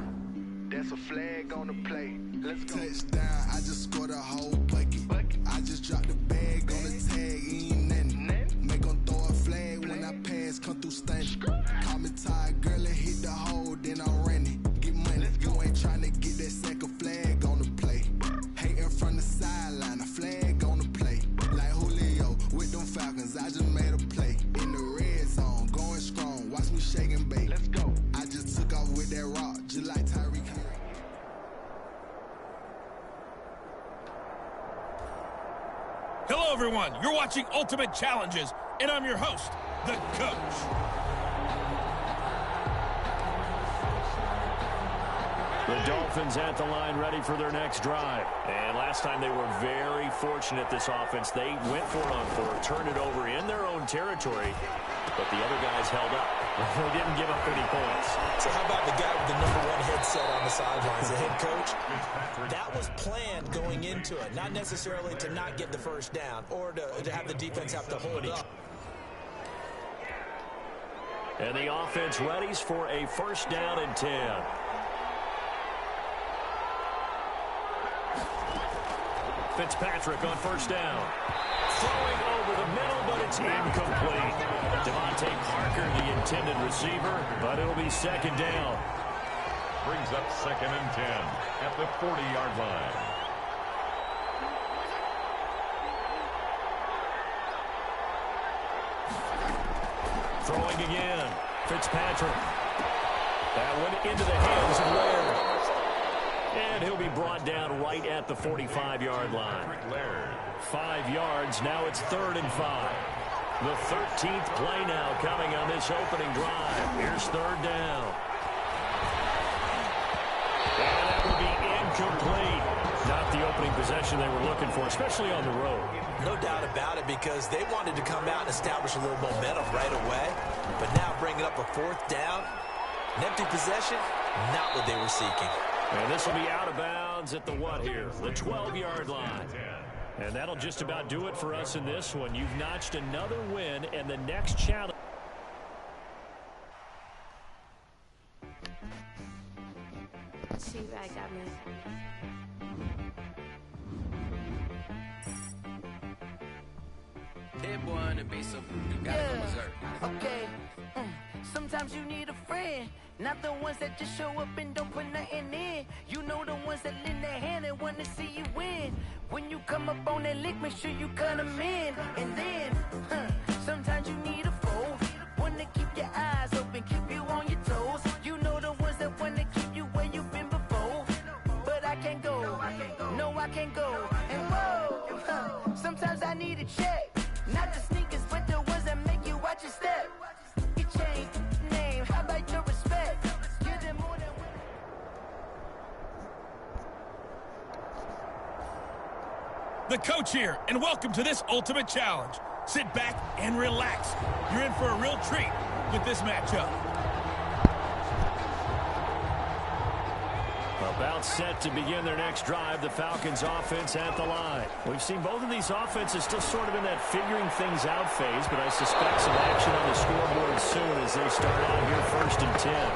That's a flag on the play. Let's go. Touchdown. I just scored a whole bucket. I just dropped the bag on the tag. Ain't nothing. Make them throw a flag when I pass. Come through stunning. Call me tired, girl, and hit the hole. Then I'm running. Get money. You ain't trying to get that second flag on the play. Hating from the sideline. A flag on the play. Like Julio with them Falcons. I just made a play. In the red zone. Going strong. Watch me shake and bake. Let's go. I just took off with that rock. Just like Tyreek Hill. Hello, everyone. You're watching Ultimate Challenges, and I'm your host, the coach. The Dolphins at the line ready for their next drive. And last time they were very fortunate, this offense. They went for it on fourth, turned it over in their own territory, but the other guys held up. They didn't give up any points. So how about the guy with the #1 headset on the sidelines, the head coach? That was planned going into it, not necessarily to not get the first down or to have the defense have to hold up. And the offense readies for a first down and 10. Fitzpatrick on first down. Throwing over the middle, but it's incomplete. Devontae Parker, the intended receiver, but it'll be second down. Brings up 2nd and 10 at the 40-yard line. Throwing again. Fitzpatrick. That went into the hands of Laird. And he'll be brought down right at the 45-yard line. 5 yards. Now it's 3rd and 5. The 13th play now coming on this opening drive. Here's 3rd down. And that will be incomplete. Not the opening possession they were looking for, especially on the road. No doubt about it, because they wanted to come out and establish a little momentum right away. But now bringing up a 4th down, an empty possession, not what they were seeking. And this will be out of bounds at the what here? The 12-yard line. And that'll just about do it for us in this one. You've notched another win, and the next challenge. See what I got me. That boy on the beat, so you gotta go berserk. Okay. Sometimes you need a friend, not the ones that just show up and don't put nothing in. You know, the ones that lend their hand and want to see you win. When you come up on that lick, make sure you cut them in. And then, sometimes you need a foe, one to keep your eyes open, keep you on your toes. You know, the ones that want to keep you where you've been before. But I can't go, no, I can't go. And whoa, sometimes I need a check. Not the sneakers, but the ones that make you watch your step. You change name, how about your respect? Give them more than The coach here, and welcome to this ultimate challenge. Sit back and relax. You're in for a real treat with this matchup. About set to begin their next drive, the Falcons offense at the line. We've seen both of these offenses still sort of in that figuring things out phase, but I suspect some action on the scoreboard soon as they start out here 1st and 10.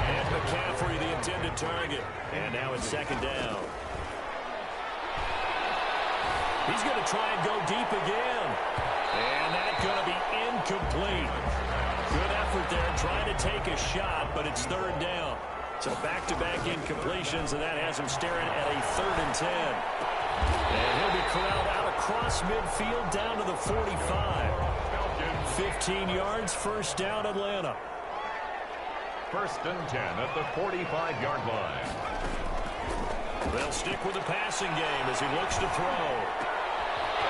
And McCaffrey, the intended target. And now it's 2nd down. He's going to try and go deep again. And that's going to be incomplete. Good effort there, trying to take a shot, but it's 3rd down. So back-to-back incompletions, and that has him staring at a 3rd and 10. And he'll be corralled out across midfield down to the 45. 15 yards, 1st down, Atlanta. 1st and 10 at the 45-yard line. They'll stick with the passing game as he looks to throw.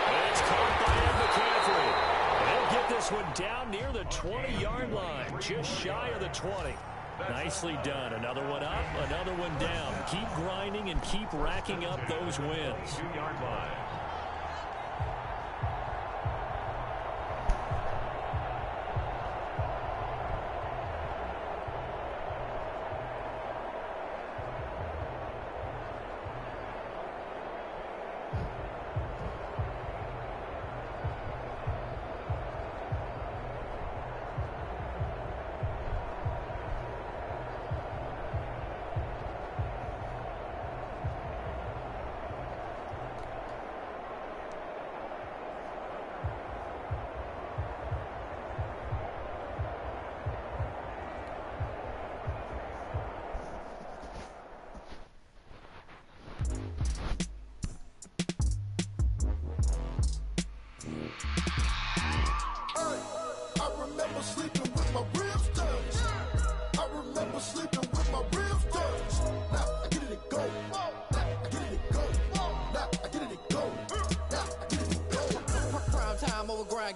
And it's caught by McCaffrey. And he'll get this one down near the 20-yard line, just shy of the 20. Nicely done. Another one up, another one down. Keep grinding and keep racking up those wins. 2-yard line.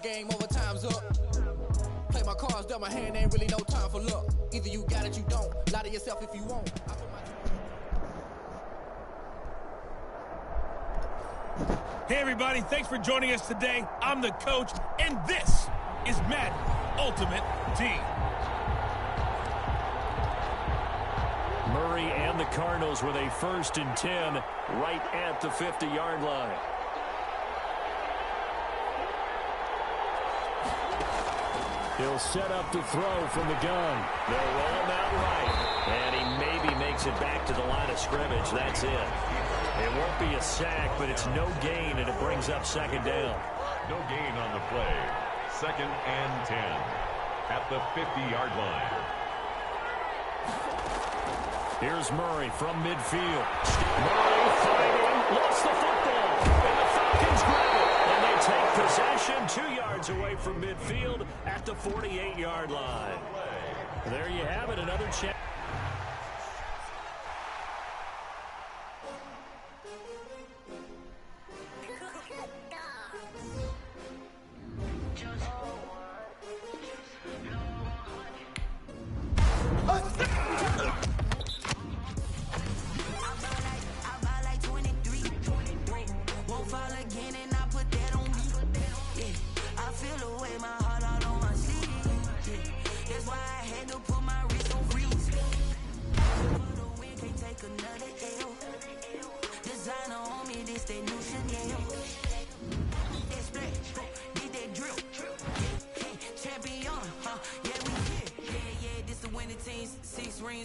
Game over, time's up. Play my cards, dealt my hand, ain't really no time for luck. Either you got it, you don't. Lie to yourself if you won't. Hey, everybody, thanks for joining us today. I'm the coach, and this is Madden Ultimate Team. Murray and the Cardinals with a 1st and 10 right at the 50-yard line. He'll set up to throw from the gun. They'll roll him out right, and he maybe makes it back to the line of scrimmage. That's it. It won't be a sack, but it's no gain, and it brings up 2nd down. No gain on the play. 2nd and 10 at the 50-yard line. Here's Murray from midfield. Murray fighting, lost the football, and the Falcons grab it. And they take possession 2 yards away from midfield at the 48-yard line. There you have it, another chance.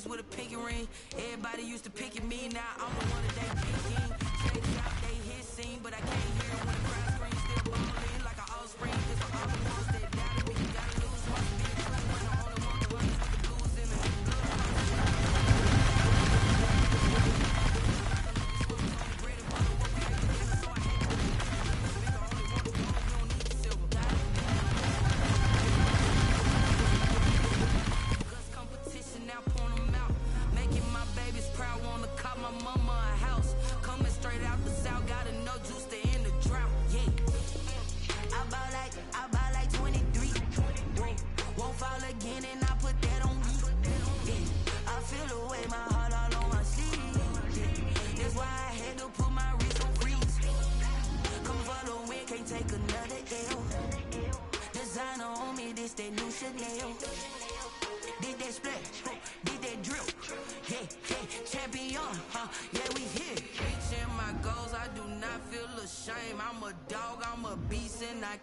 With a pinky ring, everybody used to pick at me. Now I'm the one that they picking. Check out they hit scene, but I can't hear it when the crowd screams. Still balling like an offspring. Cause for all the ones that doubted me, you gotta lose once. Be the true one, the only one that runs with the blues in the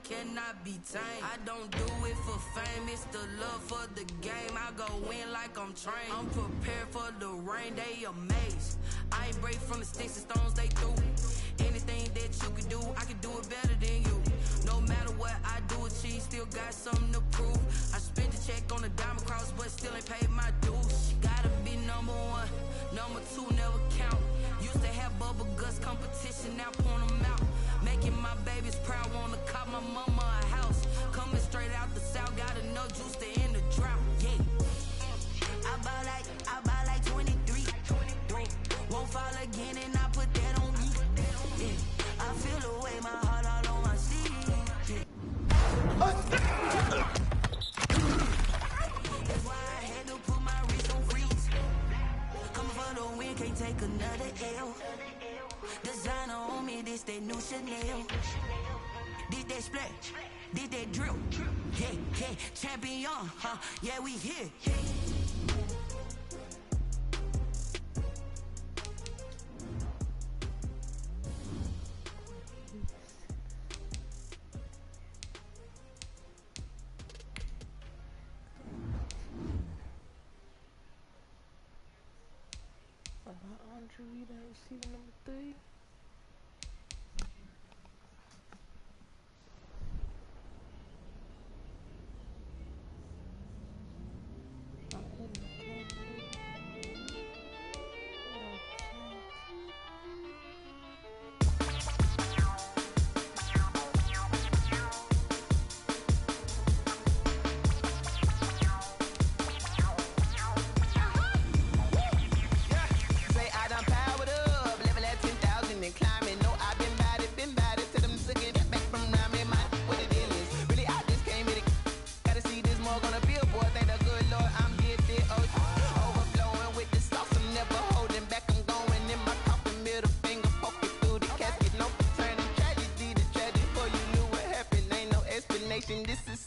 cannot be tamed. I don't do it for fame, it's the love for the game. I go in like I'm trained. I'm prepared for the rain, they amazed. I ain't break from the sticks and stones they threw. Anything that you can do, I can do it better than you. No matter what I do, achieve, still got something to prove. I spent the check on the diamond cross, but still ain't paid my dues. Gotta be number 1, number 2 never count. Used to have bubble guts competition, now point them out. Making my babies proud, wanna cop my mama a house. Coming straight out the south, got enough juice to end the drought. Yeah, I buy like 23. Won't fall again, and I put that on me. Yeah, I feel the way, my heart all on my sleeve. Yeah. That's why I had to put my wrist on freeze. Coming for the win, can't take another L. Designer on me, this that new Chanel. Did that splash, did that drill. Yeah, yeah, champion, huh? Yeah, we here. Andre Reed, receiver number 3.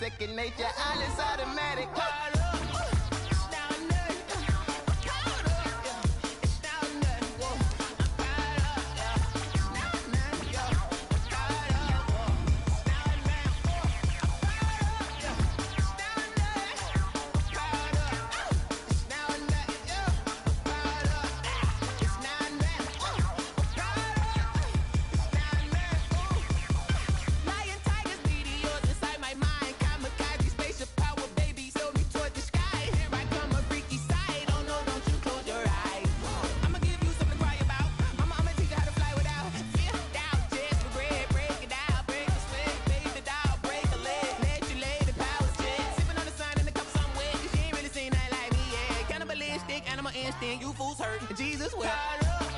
second nature. All is automatic. You fools hurt. Jesus will.